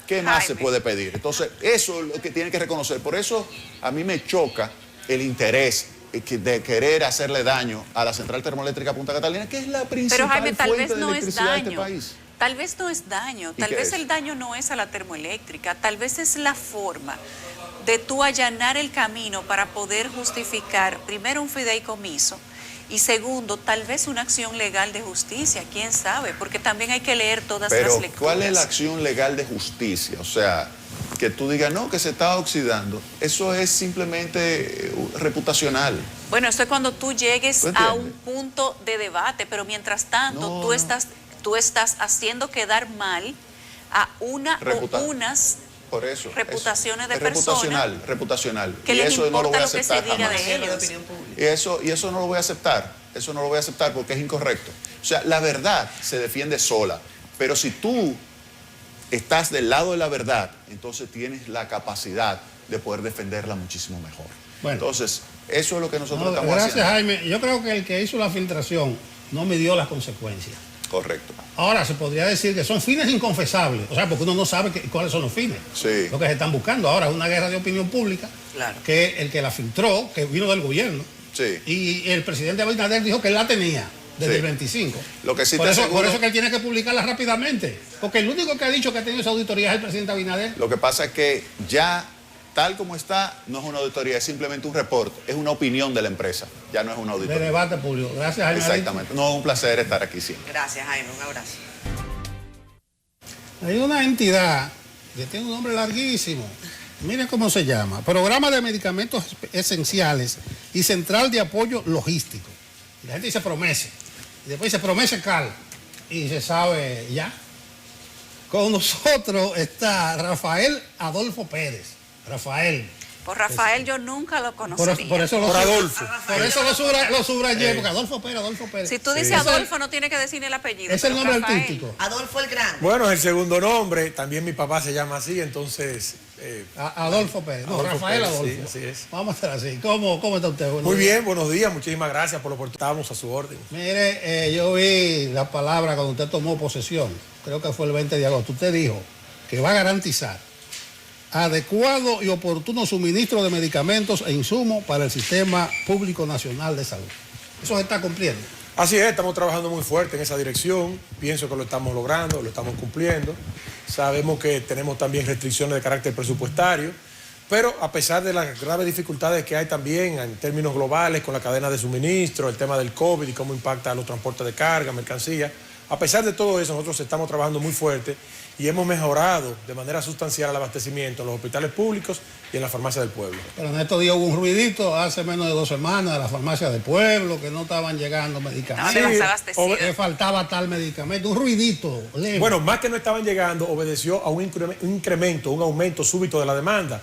Speaker 16: ¿Qué más se puede pedir? Entonces, eso es lo que tienen que reconocer. Por eso a mí me choca el interés de querer hacerle daño a la central termoeléctrica Punta Catalina, que es la principal
Speaker 1: Pero Jaime, tal
Speaker 16: fuente
Speaker 1: vez
Speaker 16: de
Speaker 1: no es
Speaker 16: electricidad de este
Speaker 1: daño.
Speaker 16: país.
Speaker 1: Tal vez no es daño,
Speaker 16: ¿Y
Speaker 1: tal
Speaker 16: qué
Speaker 1: vez
Speaker 16: es?
Speaker 1: el daño no es a la termoeléctrica, tal vez es la forma de tú allanar el camino para poder justificar, primero, un fideicomiso y segundo, tal vez una acción legal de justicia, quién sabe, porque también hay que leer todas
Speaker 16: Pero,
Speaker 1: las lecturas.
Speaker 16: ¿cuál es la acción legal de justicia? O sea, que tú digas, no, que se está oxidando. Eso es simplemente reputacional.
Speaker 1: Bueno, eso es cuando tú llegues
Speaker 16: ¿Tú
Speaker 1: a
Speaker 16: entiendes?
Speaker 1: un punto de debate, pero mientras tanto
Speaker 16: No,
Speaker 1: tú estás haciendo quedar mal a una
Speaker 16: Reputa-
Speaker 1: o unas
Speaker 16: Por eso.
Speaker 1: reputaciones de
Speaker 16: es
Speaker 1: personas
Speaker 16: reputacional.
Speaker 1: que
Speaker 16: y
Speaker 1: les
Speaker 16: eso no lo voy
Speaker 1: importa
Speaker 16: a
Speaker 1: lo que se
Speaker 16: aceptar
Speaker 1: diga
Speaker 16: jamás.
Speaker 1: de ellos.
Speaker 16: Y eso no lo voy a aceptar. Eso no lo voy a aceptar porque es incorrecto. O sea, la verdad se defiende sola. Pero si tú estás del lado de la verdad, entonces tienes la capacidad de poder defenderla muchísimo mejor.
Speaker 3: Bueno.
Speaker 16: Entonces, eso es lo que nosotros
Speaker 3: No,
Speaker 16: estamos
Speaker 3: gracias,
Speaker 16: haciendo.
Speaker 3: Jaime. Yo creo que el que hizo la filtración no midió las consecuencias.
Speaker 16: Correcto.
Speaker 3: Ahora, se podría decir que son fines inconfesables, o sea, porque uno no sabe cuáles son los fines,
Speaker 16: Sí.
Speaker 3: lo que se están buscando. Ahora es una guerra de opinión pública,
Speaker 2: Claro.
Speaker 3: que el que la filtró, que vino del gobierno,
Speaker 16: Sí.
Speaker 3: y el presidente Abinader dijo que él la tenía desde
Speaker 16: Sí.
Speaker 3: el 25.
Speaker 16: Lo que sí
Speaker 3: por
Speaker 16: te
Speaker 3: eso,
Speaker 16: aseguro-
Speaker 3: por eso que él tiene que publicarla rápidamente, porque el único que ha dicho que ha tenido esa auditoría es el presidente Abinader.
Speaker 16: Lo que pasa es que ya, tal como está, no es una auditoría, es simplemente un reporte, es una opinión de la empresa, ya no es una
Speaker 3: De
Speaker 16: auditoría.
Speaker 3: debate público. Gracias, Jaime.
Speaker 16: Exactamente. No, un placer estar aquí siempre.
Speaker 2: Gracias, Jaime, un abrazo.
Speaker 3: Hay una entidad que tiene un nombre larguísimo. Miren cómo se llama. Programa de Medicamentos Esenciales y Central de Apoyo Logístico. Y la gente dice promese. Y después dice promese Cal. Y se sabe ya. Con nosotros está Rafael Adolfo Pérez. Rafael.
Speaker 1: Por Rafael yo nunca lo conocería.
Speaker 3: Por eso lo subrayé,
Speaker 1: Eh.
Speaker 3: porque Adolfo Pérez.
Speaker 1: Si tú dices
Speaker 3: Sí.
Speaker 1: Adolfo no tiene que decir ni el apellido.
Speaker 3: Es el
Speaker 1: pero
Speaker 3: nombre
Speaker 1: Rafael.
Speaker 3: artístico.
Speaker 2: Adolfo el Grande.
Speaker 17: Bueno, es el segundo nombre, también mi papá se llama así, entonces...
Speaker 3: Adolfo Pérez. No,
Speaker 17: Adolfo
Speaker 3: Rafael
Speaker 17: Pérez,
Speaker 3: Adolfo.
Speaker 17: sí, así es.
Speaker 3: Vamos a estar así. ¿Cómo está usted? Buenos
Speaker 17: Muy
Speaker 3: días.
Speaker 17: bien, buenos días, muchísimas gracias por lo que estamos a su orden.
Speaker 3: Mire, yo vi la palabra cuando usted tomó posesión, creo que fue el 20 de agosto. Usted dijo que va a garantizar adecuado y oportuno suministro de medicamentos e insumos para el Sistema Público Nacional de Salud. Eso se está cumpliendo.
Speaker 17: Así es, estamos trabajando muy fuerte en esa dirección, pienso que lo estamos logrando, lo estamos cumpliendo. Sabemos que tenemos también restricciones de carácter presupuestario, pero a pesar de las graves dificultades que hay también en términos globales con la cadena de suministro, el tema del COVID y cómo impacta a los transportes de carga, mercancía, a pesar de todo eso nosotros estamos trabajando muy fuerte y hemos mejorado de manera sustancial el abastecimiento en los hospitales públicos y en la farmacia del pueblo.
Speaker 3: Pero en estos días hubo un ruidito hace menos de 2 semanas de la farmacia del pueblo, que no estaban llegando medicamentos. Que faltaba tal medicamento, un ruidito leve.
Speaker 17: Bueno, más que no estaban llegando, obedeció a un incremento, un aumento súbito de la demanda.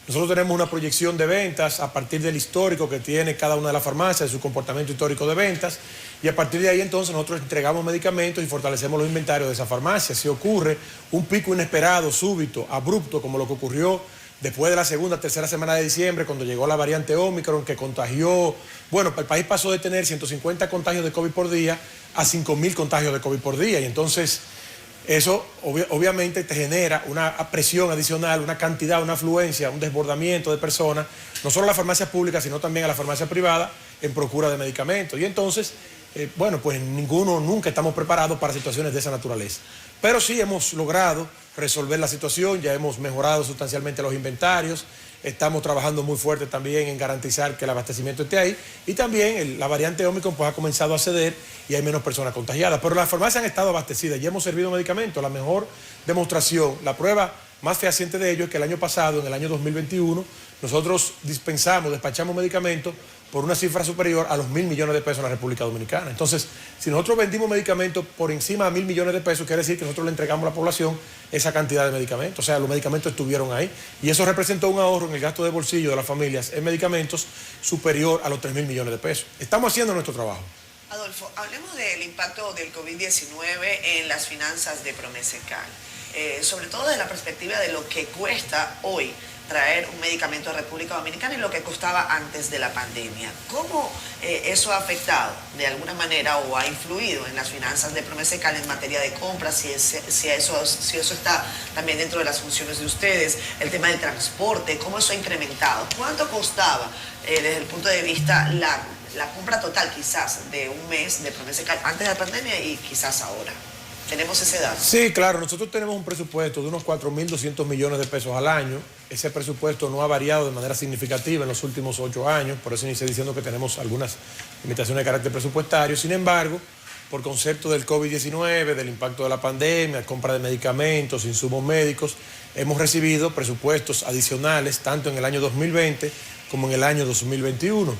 Speaker 17: Nosotros tenemos una proyección de ventas a partir del histórico que tiene cada una de las farmacias, de su comportamiento histórico de ventas, y a partir de ahí entonces nosotros entregamos medicamentos y fortalecemos los inventarios de esa farmacia. Si ocurre un pico inesperado, súbito, abrupto, como lo que ocurrió después de la segunda, tercera semana de diciembre, cuando llegó la variante Omicron, que contagió, bueno, el país pasó de tener 150 contagios de COVID por día a 5.000 contagios de COVID por día, y entonces eso obviamente te genera una presión adicional, una cantidad, una afluencia, un desbordamiento de personas, no solo a las farmacias públicas, sino también a las farmacias privadas en procura de medicamentos. Y entonces, bueno, pues nunca estamos preparados para situaciones de esa naturaleza. Pero sí hemos logrado resolver la situación, ya hemos mejorado sustancialmente los inventarios, estamos trabajando muy fuerte también en garantizar que el abastecimiento esté ahí, y también la variante Omicron pues ha comenzado a ceder y hay menos personas contagiadas. Pero las farmacias han estado abastecidas y hemos servido medicamentos. La mejor demostración, la prueba más fehaciente de ello es que el año pasado, en el año 2021, nosotros despachamos medicamentos por una cifra superior a los 1.000 millones de pesos en la República Dominicana. Entonces, si nosotros vendimos medicamentos por encima de 1.000 millones de pesos, quiere decir que nosotros le entregamos a la población esa cantidad de medicamentos. O sea, los medicamentos estuvieron ahí. Y eso representó un ahorro en el gasto de bolsillo de las familias en medicamentos superior a los 3.000 millones de pesos. Estamos haciendo nuestro trabajo.
Speaker 2: Adolfo, hablemos del impacto del COVID-19 en las finanzas de Promesecal. Sobre todo desde la perspectiva de lo que cuesta hoy traer un medicamento a República Dominicana y lo que costaba antes de la pandemia. ¿Cómo eso ha afectado de alguna manera o ha influido en las finanzas de Promesecal en materia de compras? Si eso está también dentro de las funciones de ustedes, el tema del transporte, ¿cómo eso ha incrementado? ¿Cuánto costaba desde el punto de vista la compra total quizás de un mes de Promesecal antes de la pandemia y quizás ahora? ¿Tenemos ese dato?
Speaker 17: Sí, claro. Nosotros tenemos un presupuesto de unos 4.200 millones de pesos al año. Ese presupuesto no ha variado de manera significativa en los últimos 8 años. Por eso inicié diciendo que tenemos algunas limitaciones de carácter presupuestario. Sin embargo, por concepto del COVID-19, del impacto de la pandemia, compra de medicamentos, insumos médicos, hemos recibido presupuestos adicionales tanto en el año 2020 como en el año 2021.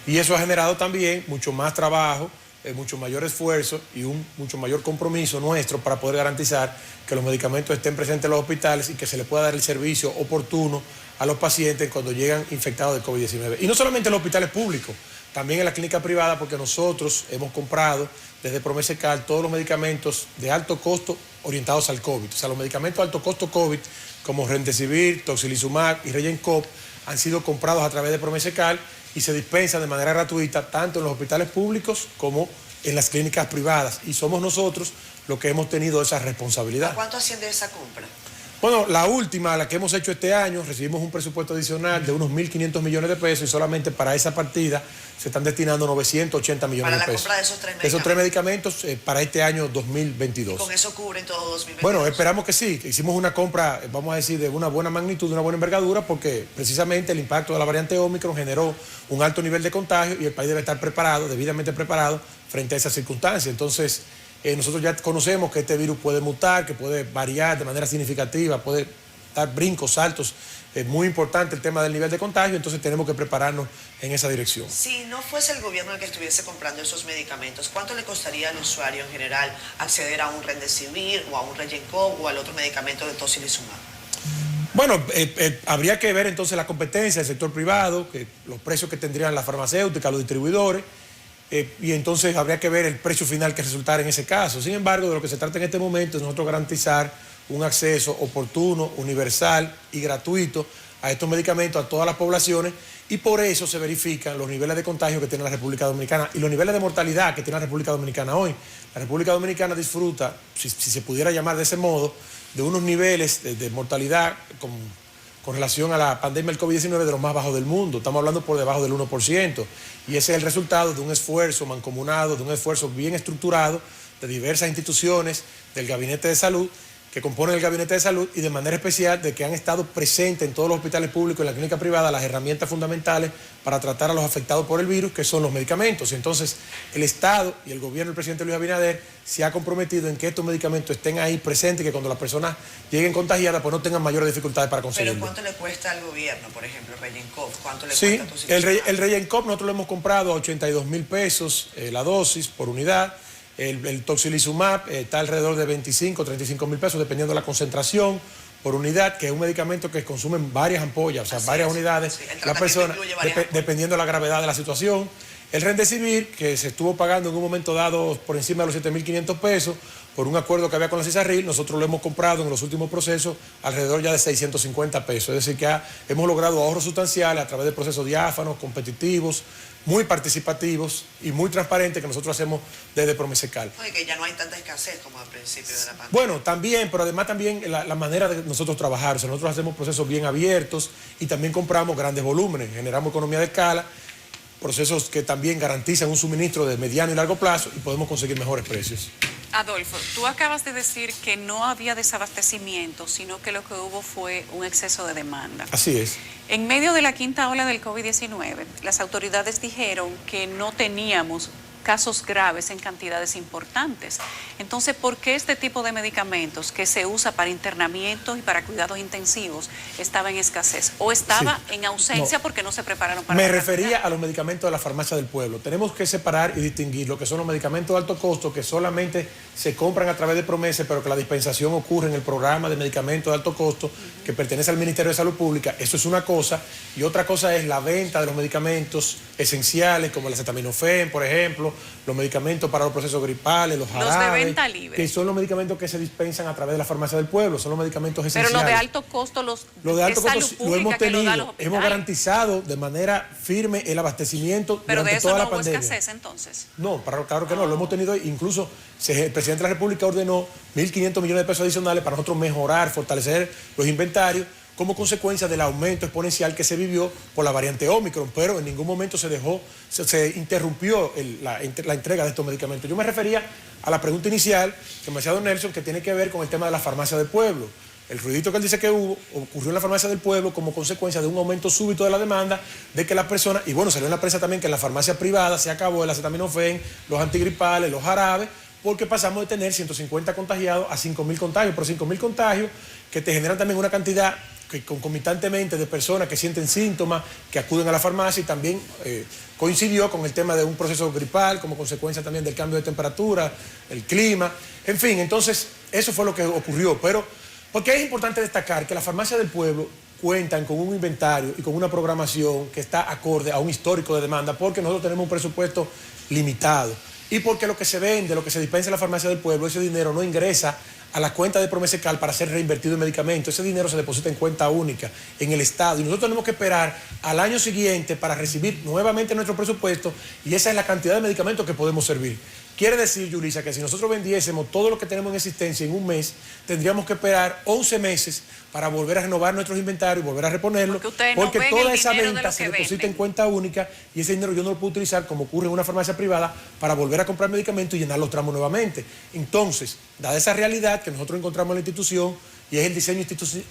Speaker 17: Y eso ha generado también mucho más trabajo, mucho mayor esfuerzo y un mucho mayor compromiso nuestro para poder garantizar que los medicamentos estén presentes en los hospitales y que se les pueda dar el servicio oportuno a los pacientes cuando llegan infectados de COVID-19. Y no solamente en los hospitales públicos, también en la clínica privada, porque nosotros hemos comprado desde Promesecal todos los medicamentos de alto costo orientados al COVID. O sea, los medicamentos de alto costo COVID como Remdesivir, Tocilizumab y Regencop han sido comprados a través de Promesecal y se dispensan de manera gratuita tanto en los hospitales públicos como en las clínicas privadas. Y somos nosotros los que hemos tenido esa responsabilidad.
Speaker 2: ¿A cuánto asciende esa compra?
Speaker 17: Bueno, la última, la que hemos hecho este año, recibimos un presupuesto adicional de unos 1.500 millones de pesos y solamente para esa partida se están destinando 980 millones de pesos.
Speaker 2: Para la compra de esos tres medicamentos.
Speaker 17: Esos 3 medicamentos para este año 2022.
Speaker 2: ¿Y con eso cubren todo 2022?
Speaker 17: Bueno, esperamos que sí. Hicimos una compra, vamos a decir, de una buena magnitud, de una buena envergadura, porque precisamente el impacto de la variante Omicron generó un alto nivel de contagio y el país debe estar preparado, debidamente preparado, frente a esas circunstancias. Entonces, nosotros ya conocemos que este virus puede mutar, que puede variar de manera significativa, puede dar brincos, saltos. Es muy importante el tema del nivel de contagio, entonces tenemos que prepararnos en esa dirección.
Speaker 2: Si no fuese el gobierno el que estuviese comprando esos medicamentos, ¿cuánto le costaría al usuario en general acceder a un Remdesivir o a un Regencop o al otro medicamento de Tocilizumab?
Speaker 17: Bueno, habría que ver entonces la competencia del sector privado, los precios que tendrían las farmacéuticas, los distribuidores, y entonces habría que ver el precio final que resultara en ese caso. Sin embargo, de lo que se trata en este momento es nosotros garantizar un acceso oportuno, universal y gratuito a estos medicamentos a todas las poblaciones, y por eso se verifican los niveles de contagio que tiene la República Dominicana y los niveles de mortalidad que tiene la República Dominicana hoy. La República Dominicana disfruta, si se pudiera llamar de ese modo, de unos niveles de mortalidad con relación a la pandemia del COVID-19 de los más bajos del mundo. Estamos hablando por debajo del 1%. Y ese es el resultado de un esfuerzo mancomunado, de un esfuerzo bien estructurado de diversas instituciones del Gabinete de Salud, que componen el Gabinete de Salud, y de manera especial de que han estado presentes en todos los hospitales públicos y en la clínica privada las herramientas fundamentales para tratar a los afectados por el virus, que son los medicamentos. Y entonces el Estado y el gobierno del presidente Luis Abinader se ha comprometido en que estos medicamentos estén ahí presentes y que cuando las personas lleguen contagiadas pues no tengan mayores dificultades para conseguirlos.
Speaker 2: ¿Pero cuánto le cuesta al gobierno, por ejemplo, Regencop? ¿Cuánto le
Speaker 17: cuesta?
Speaker 2: Sí,
Speaker 17: el Regencop nosotros lo hemos comprado a 82.000 pesos la dosis por unidad. El Tocilizumab está alrededor de 25, 35 mil pesos, dependiendo de la concentración. por unidad, que es un medicamento que consumen varias ampollas, o sea, varias unidades, la persona, dependiendo de la gravedad de la situación. El Remdesivir, que se estuvo pagando en un momento dado por encima de los 7.500 pesos, por un acuerdo que había con la CISARRIL, nosotros lo hemos comprado en los últimos procesos alrededor ya de 650 pesos. Es decir, que hemos logrado ahorros sustanciales a través de procesos diáfanos, competitivos, muy participativos y muy transparentes que nosotros hacemos desde Promesecal.
Speaker 2: Oye, que ya no hay tanta escasez como al principio de la pandemia.
Speaker 17: Bueno, también, pero además también la manera de nosotros trabajar. O sea, nosotros hacemos procesos bien abiertos y también compramos grandes volúmenes, generamos economía de escala, procesos que también garantizan un suministro de mediano y largo plazo y podemos conseguir mejores precios.
Speaker 1: Adolfo, tú acabas de decir que no había desabastecimiento, sino que lo que hubo fue un exceso de demanda.
Speaker 17: Así es.
Speaker 1: En medio de la quinta ola del COVID-19, las autoridades dijeron que no teníamos casos graves en cantidades importantes. Entonces, ¿por qué este tipo de medicamentos que se usa para internamientos y para cuidados intensivos estaba en escasez? ¿O estaba en ausencia porque no se prepararon para
Speaker 17: Me refería a los medicamentos de la farmacia del pueblo. Tenemos que separar y distinguir lo que son los medicamentos de alto costo que solamente se compran a través de Promese, pero que la dispensación ocurre en el programa de medicamentos de alto costo que pertenece al Ministerio de Salud Pública. Eso es una cosa. Y otra cosa es la venta de los medicamentos esenciales como el acetaminofén, por ejemplo, los medicamentos para los procesos gripales, los jarabes.
Speaker 1: Los de venta libre.
Speaker 17: Que son los medicamentos que se dispensan a través de la farmacia del pueblo, son los medicamentos esenciales.
Speaker 1: Pero los de alto costo, los
Speaker 17: de alto costo lo hemos tenido, hemos garantizado de manera firme el abastecimiento
Speaker 1: pero
Speaker 17: durante
Speaker 1: de eso
Speaker 17: toda
Speaker 1: no
Speaker 17: la
Speaker 1: hubo
Speaker 17: pandemia.
Speaker 1: escasez entonces.
Speaker 17: No, claro que no, lo hemos tenido, incluso el presidente de la República ordenó 1.500 millones de pesos adicionales para nosotros mejorar, fortalecer los inventarios como consecuencia del aumento exponencial que se vivió por la variante Omicron, pero en ningún momento se interrumpió la entrega de estos medicamentos. Yo me refería a la pregunta inicial que me hacía don Nelson, que tiene que ver con el tema de la farmacia del pueblo. El ruidito que él dice que ocurrió en la farmacia del pueblo como consecuencia de un aumento súbito de la demanda, de que las personas, y bueno, salió en la prensa también que en la farmacia privada se acabó el acetaminofén, los antigripales, los jarabes, porque pasamos de tener 150 contagiados a 5.000 contagios, pero 5.000 contagios que te generan también una cantidad que concomitantemente de personas que sienten síntomas, que acuden a la farmacia y también coincidió con el tema de un proceso gripal como consecuencia también del cambio de temperatura, el clima, en fin, entonces eso fue lo que ocurrió, pero porque es importante destacar que las farmacias del pueblo cuentan con un inventario y con una programación que está acorde a un histórico de demanda porque nosotros tenemos un presupuesto limitado y porque lo que se vende, lo que se dispensa en la farmacia del pueblo, ese dinero no ingresa a la cuenta de Promesecal para ser reinvertido en medicamentos. Ese dinero se deposita en cuenta única en el Estado y nosotros tenemos que esperar al año siguiente para recibir nuevamente nuestro presupuesto y esa es la cantidad de medicamentos que podemos servir. Quiere decir, Yulisa, que si nosotros vendiésemos todo lo que tenemos en existencia en un mes, tendríamos que esperar 11 meses para volver a renovar nuestros inventarios y volver a reponerlos, porque toda esa venta se deposita en cuenta única y ese dinero yo no lo puedo utilizar, como ocurre en una farmacia privada, para volver a comprar medicamentos y llenar los tramos nuevamente. Entonces, dada esa realidad que nosotros encontramos en la institución y es el diseño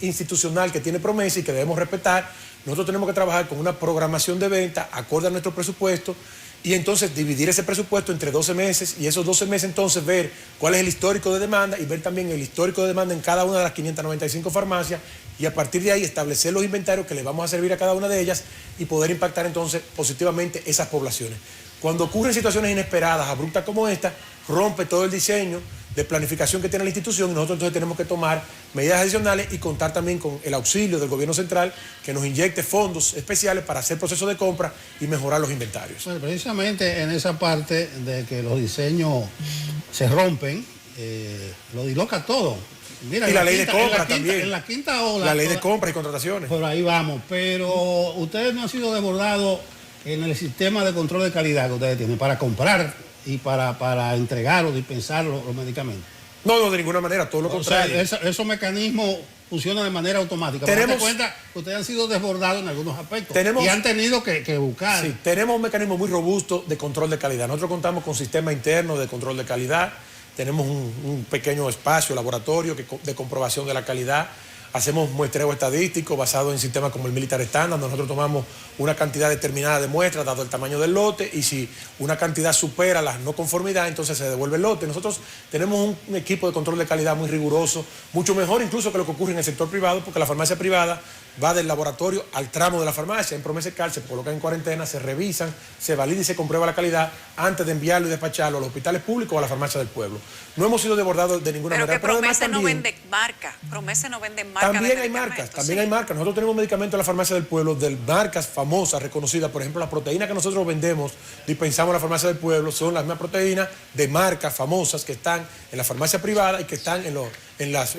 Speaker 17: institucional que tiene Promese y que debemos respetar, nosotros tenemos que trabajar con una programación de venta acorde a nuestro presupuesto y entonces dividir ese presupuesto entre 12 meses y esos 12 meses entonces ver cuál es el histórico de demanda y ver también el histórico de demanda en cada una de las 595 farmacias y a partir de ahí establecer los inventarios que le vamos a servir a cada una de ellas y poder impactar entonces positivamente esas poblaciones. Cuando ocurren situaciones inesperadas, abruptas como esta, rompe todo el diseño de planificación que tiene la institución y nosotros entonces tenemos que tomar medidas adicionales y contar también con el auxilio del gobierno central que nos inyecte fondos especiales para hacer procesos de compra y mejorar los inventarios.
Speaker 3: Bueno, precisamente en esa parte de que los diseños se rompen, lo disloca todo. Mira,
Speaker 17: y la ley de compra también.
Speaker 3: En la quinta ola.
Speaker 17: La ley de compra y contrataciones.
Speaker 3: Por ahí vamos, pero ustedes no han sido desbordados en el sistema de control de calidad que ustedes tienen para comprar y para entregar o dispensar los medicamentos.
Speaker 17: No, de ninguna manera, todo lo contrario.
Speaker 3: Esos mecanismos funcionan de manera automática.
Speaker 17: Tenemos
Speaker 3: cuenta que ustedes han sido desbordados en algunos aspectos
Speaker 17: y
Speaker 3: han tenido que buscar.
Speaker 17: Sí, tenemos un mecanismo muy robusto de control de calidad. Nosotros contamos con sistema interno de control de calidad, tenemos un pequeño espacio, laboratorio de comprobación de la calidad. Hacemos muestreo estadístico basado en sistemas como el Militar Standard, donde nosotros tomamos una cantidad determinada de muestras dado el tamaño del lote y si una cantidad supera la no conformidad, entonces se devuelve el lote. Nosotros tenemos un equipo de control de calidad muy riguroso, mucho mejor incluso que lo que ocurre en el sector privado, porque la farmacia privada va del laboratorio al tramo de la farmacia. En Promescal se colocan en cuarentena, se revisan, se valida y se comprueba la calidad antes de enviarlo y despacharlo a los hospitales públicos o a la farmacia del pueblo. No hemos sido desbordados de ninguna manera.
Speaker 1: Pero Promese no vende marca. Promese no vende marca.
Speaker 17: También hay marcas, también hay marcas. Nosotros tenemos medicamentos en la farmacia del pueblo de marcas famosas, reconocidas. Por ejemplo, las proteínas que nosotros vendemos, dispensamos en la farmacia del pueblo, son las mismas proteínas de marcas famosas que están en la farmacia privada y que están en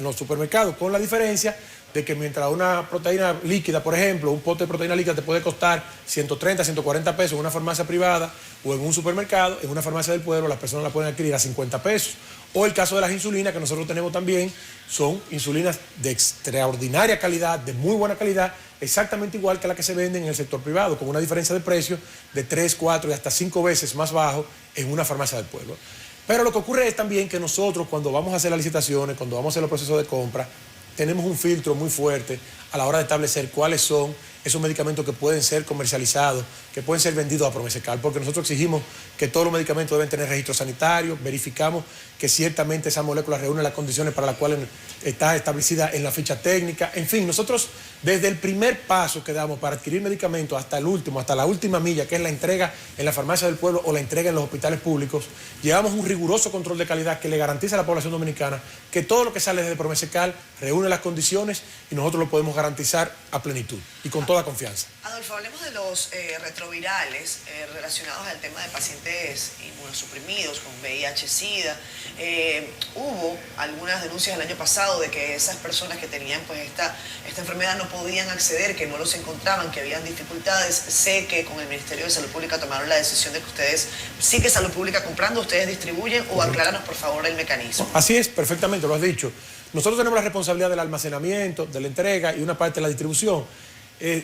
Speaker 17: los supermercados, con la diferencia de que mientras una proteína líquida, por ejemplo, un pote de proteína líquida te puede costar 130, 140 pesos en una farmacia privada o en un supermercado, en una farmacia del pueblo las personas la pueden adquirir a 50 pesos. O el caso de las insulinas que nosotros tenemos también, son insulinas de extraordinaria calidad, de muy buena calidad, exactamente igual que la que se venden en el sector privado, con una diferencia de precio de 3, 4 y hasta 5 veces más bajo en una farmacia del pueblo. Pero lo que ocurre es también que nosotros, cuando vamos a hacer las licitaciones, cuando vamos a hacer los procesos de compra, tenemos un filtro muy fuerte a la hora de establecer cuáles son esos medicamentos que pueden ser comercializados, que pueden ser vendidos a Promescal, porque nosotros exigimos que todos los medicamentos deben tener registro sanitario, verificamos que ciertamente esa molécula reúne las condiciones para las cuales está establecida en la ficha técnica. En fin, nosotros desde el primer paso que damos para adquirir medicamentos hasta el último, hasta la última milla, que es la entrega en la farmacia del pueblo o la entrega en los hospitales públicos, llevamos un riguroso control de calidad que le garantiza a la población dominicana que todo lo que sale desde Promescal reúne las condiciones y nosotros lo podemos garantizar a plenitud y con toda confianza.
Speaker 2: Adolfo, hablemos de los retrovirales relacionados al tema de pacientes inmunosuprimidos con VIH-Sida. Hubo algunas denuncias el año pasado de que esas personas que tenían pues esta enfermedad no podían acceder, que no los encontraban, que habían dificultades. Sé que con el Ministerio de Salud Pública tomaron la decisión de que ustedes, sí que Salud Pública comprando, ustedes distribuyen, o acláranos por favor el mecanismo.
Speaker 17: Así es, perfectamente, lo has dicho. Nosotros tenemos la responsabilidad del almacenamiento, de la entrega y una parte de la distribución.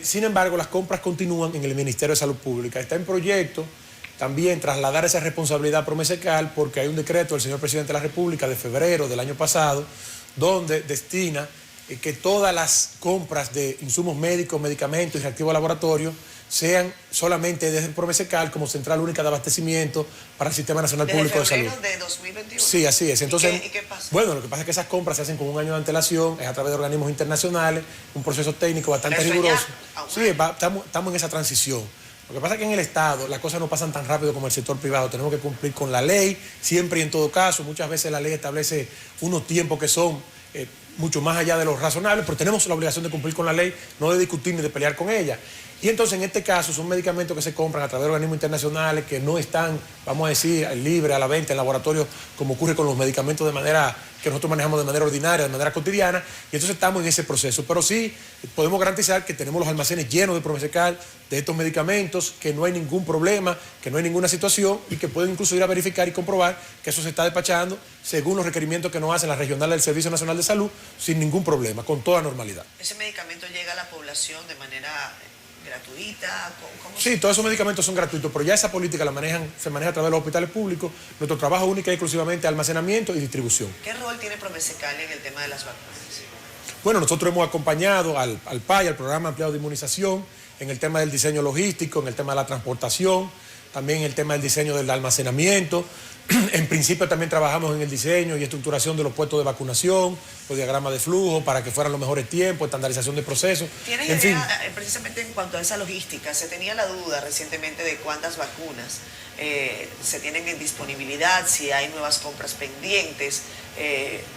Speaker 17: Sin embargo, las compras continúan en el Ministerio de Salud Pública. Está en proyecto también trasladar esa responsabilidad a Promescal, porque hay un decreto del señor Presidente de la República de febrero del año pasado, donde destina que todas las compras de insumos médicos, medicamentos y reactivos de laboratorio sean solamente desde Promescal como central única de abastecimiento para el Sistema Nacional Público de Salud.
Speaker 2: ¿Desde febrero de 2021?
Speaker 17: Sí, así es. Entonces,
Speaker 2: ¿Y qué pasa?
Speaker 17: Bueno, lo que pasa es que esas compras se hacen con un año de antelación, es a través de organismos internacionales, un proceso técnico bastante riguroso. Sí, estamos en esa transición. Lo que pasa es que en el Estado las cosas no pasan tan rápido como el sector privado. Tenemos que cumplir con la ley, siempre y en todo caso. Muchas veces la ley establece unos tiempos que son mucho más allá de lo razonable, pero tenemos la obligación de cumplir con la ley, no de discutir ni de pelear con ella. Y entonces en este caso son medicamentos que se compran a través de organismos internacionales que no están, vamos a decir, libre a la venta en laboratorios, como ocurre con los medicamentos de manera que nosotros manejamos de manera ordinaria, de manera cotidiana, y entonces estamos en ese proceso. Pero sí podemos garantizar que tenemos los almacenes llenos de Promescal, de estos medicamentos, que no hay ningún problema, que no hay ninguna situación y que pueden incluso ir a verificar y comprobar que eso se está despachando según los requerimientos que nos hacen las regionales del Servicio Nacional de Salud, sin ningún problema, con toda normalidad.
Speaker 2: ¿Ese medicamento llega a la población de manera gratuita?
Speaker 17: Sí, todos esos medicamentos son gratuitos, pero ya esa política se maneja a través de los hospitales públicos. Nuestro trabajo único es exclusivamente almacenamiento y distribución.
Speaker 2: ¿Qué rol tiene Promescal en el tema de las vacunas?
Speaker 17: Bueno, nosotros hemos acompañado al PAI, al Programa Ampliado de Inmunización, en el tema del diseño logístico, en el tema de la transportación, también en el tema del diseño del almacenamiento. En principio también trabajamos en el diseño y estructuración de los puestos de vacunación, los diagramas de flujo para que fueran los mejores tiempos, estandarización de procesos.
Speaker 2: ¿Tienes idea, precisamente en cuanto a esa logística, se tenía la duda recientemente de cuántas vacunas se tienen en disponibilidad, si hay nuevas compras pendientes?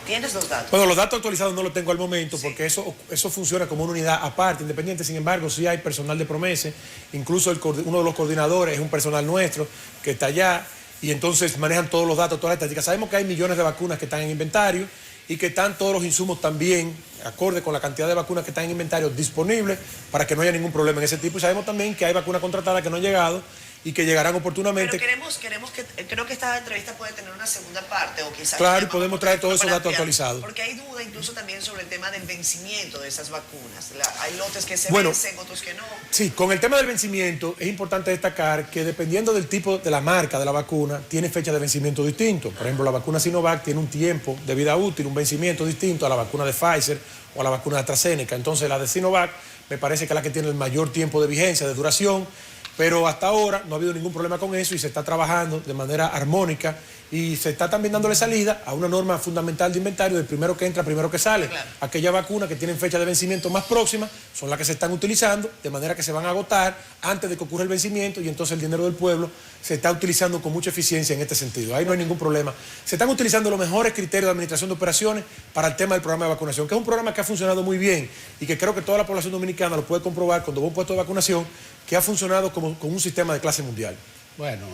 Speaker 2: ¿Tienes los datos?
Speaker 17: Bueno, los datos actualizados no los tengo al momento, sí, porque eso funciona como una unidad aparte, independiente. Sin embargo, sí hay personal de Promese, incluso uno de los coordinadores es un personal nuestro que está allá, y entonces manejan todos los datos, todas las estadísticas. Sabemos que hay millones de vacunas que están en inventario y que están todos los insumos también, acorde con la cantidad de vacunas que están en inventario, disponibles para que no haya ningún problema en ese tipo. Y sabemos también que hay vacunas contratadas que no han llegado y que llegarán oportunamente.
Speaker 2: Pero queremos que, creo que esta entrevista puede tener una segunda parte o quizás...
Speaker 17: Claro, y podemos traer todos esos datos actualizados.
Speaker 2: Porque hay duda incluso también sobre el tema del vencimiento de esas vacunas. Hay lotes que se vencen, otros que no.
Speaker 17: Sí, con el tema del vencimiento es importante destacar que dependiendo del tipo de la marca de la vacuna, tiene fecha de vencimiento distinto. Por ejemplo, la vacuna Sinovac tiene un tiempo de vida útil, un vencimiento distinto a la vacuna de Pfizer o a la vacuna de AstraZeneca. Entonces la de Sinovac me parece que es la que tiene el mayor tiempo de vigencia, de duración. Pero hasta ahora no ha habido ningún problema con eso y se está trabajando de manera armónica Y se está también dándole salida a una norma fundamental de inventario del primero que entra, primero que sale. Claro. Aquellas vacunas que tienen fecha de vencimiento más próxima son las que se están utilizando, de manera que se van a agotar antes de que ocurra el vencimiento y entonces el dinero del pueblo se está utilizando con mucha eficiencia en este sentido. Ahí no hay ningún problema. Se están utilizando los mejores criterios de administración de operaciones para el tema del programa de vacunación, que es un programa que ha funcionado muy bien y que creo que toda la población dominicana lo puede comprobar cuando va a un puesto de vacunación, que ha funcionado como un sistema de clase mundial.
Speaker 3: Bueno,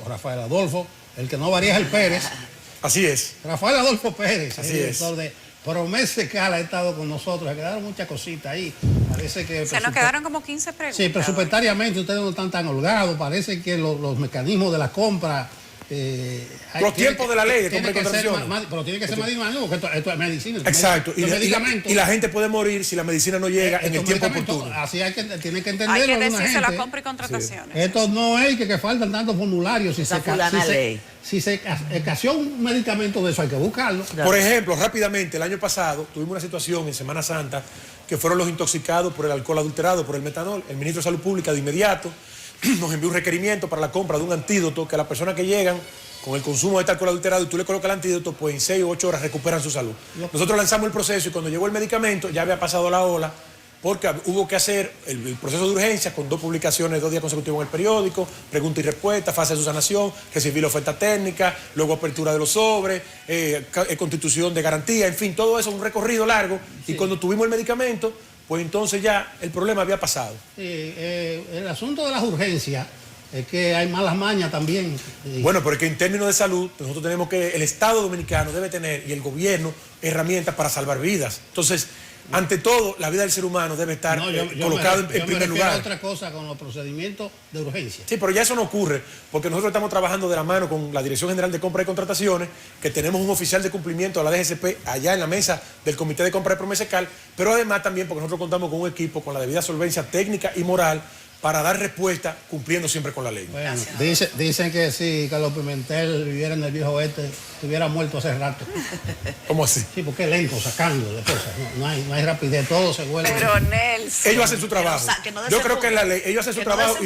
Speaker 3: Rafael Adolfo, el que no varía es el Pérez.
Speaker 17: Así es.
Speaker 3: Rafael Adolfo Pérez,
Speaker 17: así
Speaker 3: el director de Promesa Cal, ha estado con nosotros. Se quedaron muchas cositas ahí. Parece que
Speaker 1: se nos quedaron como 15 preguntas.
Speaker 3: Sí, presupuestariamente ustedes no están tan holgados. Parece que los mecanismos de la compra...
Speaker 17: los tiempos de la ley de compra y contratación.
Speaker 3: Pero tiene que ser más dinámico, porque esto es medicina.
Speaker 17: Exacto. Y la gente puede morir si la medicina no llega en el tiempo oportuno.
Speaker 3: Así tiene que entenderlo.
Speaker 1: Hay que decirse la compra y contrataciones.
Speaker 3: Sí. Esto no es que faltan tantos formularios. Si se escaseó un medicamento de eso, hay que buscarlo.
Speaker 17: Por ejemplo, rápidamente, el año pasado tuvimos una situación en Semana Santa que fueron los intoxicados por el alcohol adulterado, por el metanol. El ministro de Salud Pública de inmediato nos envió un requerimiento para la compra de un antídoto que a las personas que llegan con el consumo de este alcohol adulterado y tú le colocas el antídoto, pues en 6 o 8 horas recuperan su salud. Nosotros lanzamos el proceso y cuando llegó el medicamento ya había pasado la ola, porque hubo que hacer el proceso de urgencia con 2 publicaciones, 2 días consecutivos en el periódico, pregunta y respuesta, fase de subsanación, recibir la oferta técnica, luego apertura de los sobres, constitución de garantía, en fin, todo eso, un recorrido largo. Sí. Y cuando tuvimos el medicamento, pues entonces ya el problema había pasado.
Speaker 3: El asunto de las urgencias es que hay malas mañas también.
Speaker 17: Bueno, pero es que en términos de salud, nosotros tenemos que, el Estado dominicano debe tener, y el gobierno, herramientas para salvar vidas. Entonces, ante todo, la vida del ser humano debe estar colocada en primer lugar.
Speaker 3: Otra cosa con los procedimientos de urgencia.
Speaker 17: Sí, pero ya eso no ocurre, porque nosotros estamos trabajando de la mano con la Dirección General de Compra y Contrataciones, que tenemos un oficial de cumplimiento de la DGCP allá en la mesa del Comité de Compra de Promesa Cal, pero además también porque nosotros contamos con un equipo con la debida solvencia técnica y moral para dar respuesta cumpliendo siempre con la ley.
Speaker 3: Bueno, dicen que si Carlos Pimentel viviera en el viejo oeste, estuviera muerto hace rato.
Speaker 17: ¿Cómo así?
Speaker 3: Sí, porque es lento sacando de cosas, no hay rapidez, todo se vuelve.
Speaker 1: Pero Nelson,
Speaker 17: ellos hacen su trabajo. Yo creo que en la ley, ellos hacen su trabajo.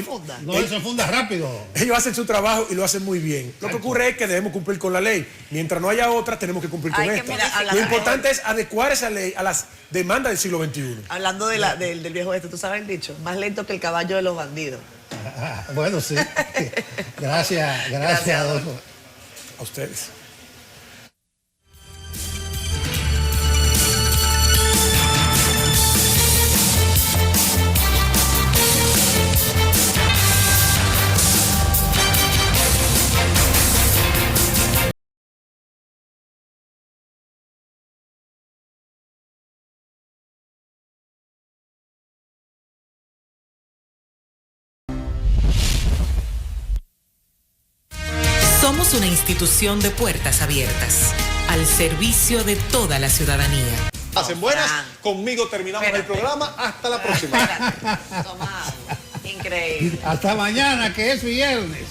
Speaker 3: No desenfunda rápido.
Speaker 17: Ellos hacen su trabajo y lo hacen muy bien. Lo que ocurre es que debemos cumplir con la ley. Mientras no haya otra, tenemos que cumplir con esta. Lo importante es adecuar esa ley a las demandas del siglo XXI.
Speaker 2: Hablando del viejo oeste, tú sabes el dicho, más lento que el caballo de los bandidos.
Speaker 3: Bueno, sí. Gracias, Adolfo.
Speaker 17: A ustedes.
Speaker 18: Somos una institución de puertas abiertas, al servicio de toda la ciudadanía.
Speaker 19: Hacen buenas, conmigo terminamos el programa, hasta la próxima.
Speaker 2: Toma, increíble.
Speaker 3: Hasta mañana, que es viernes.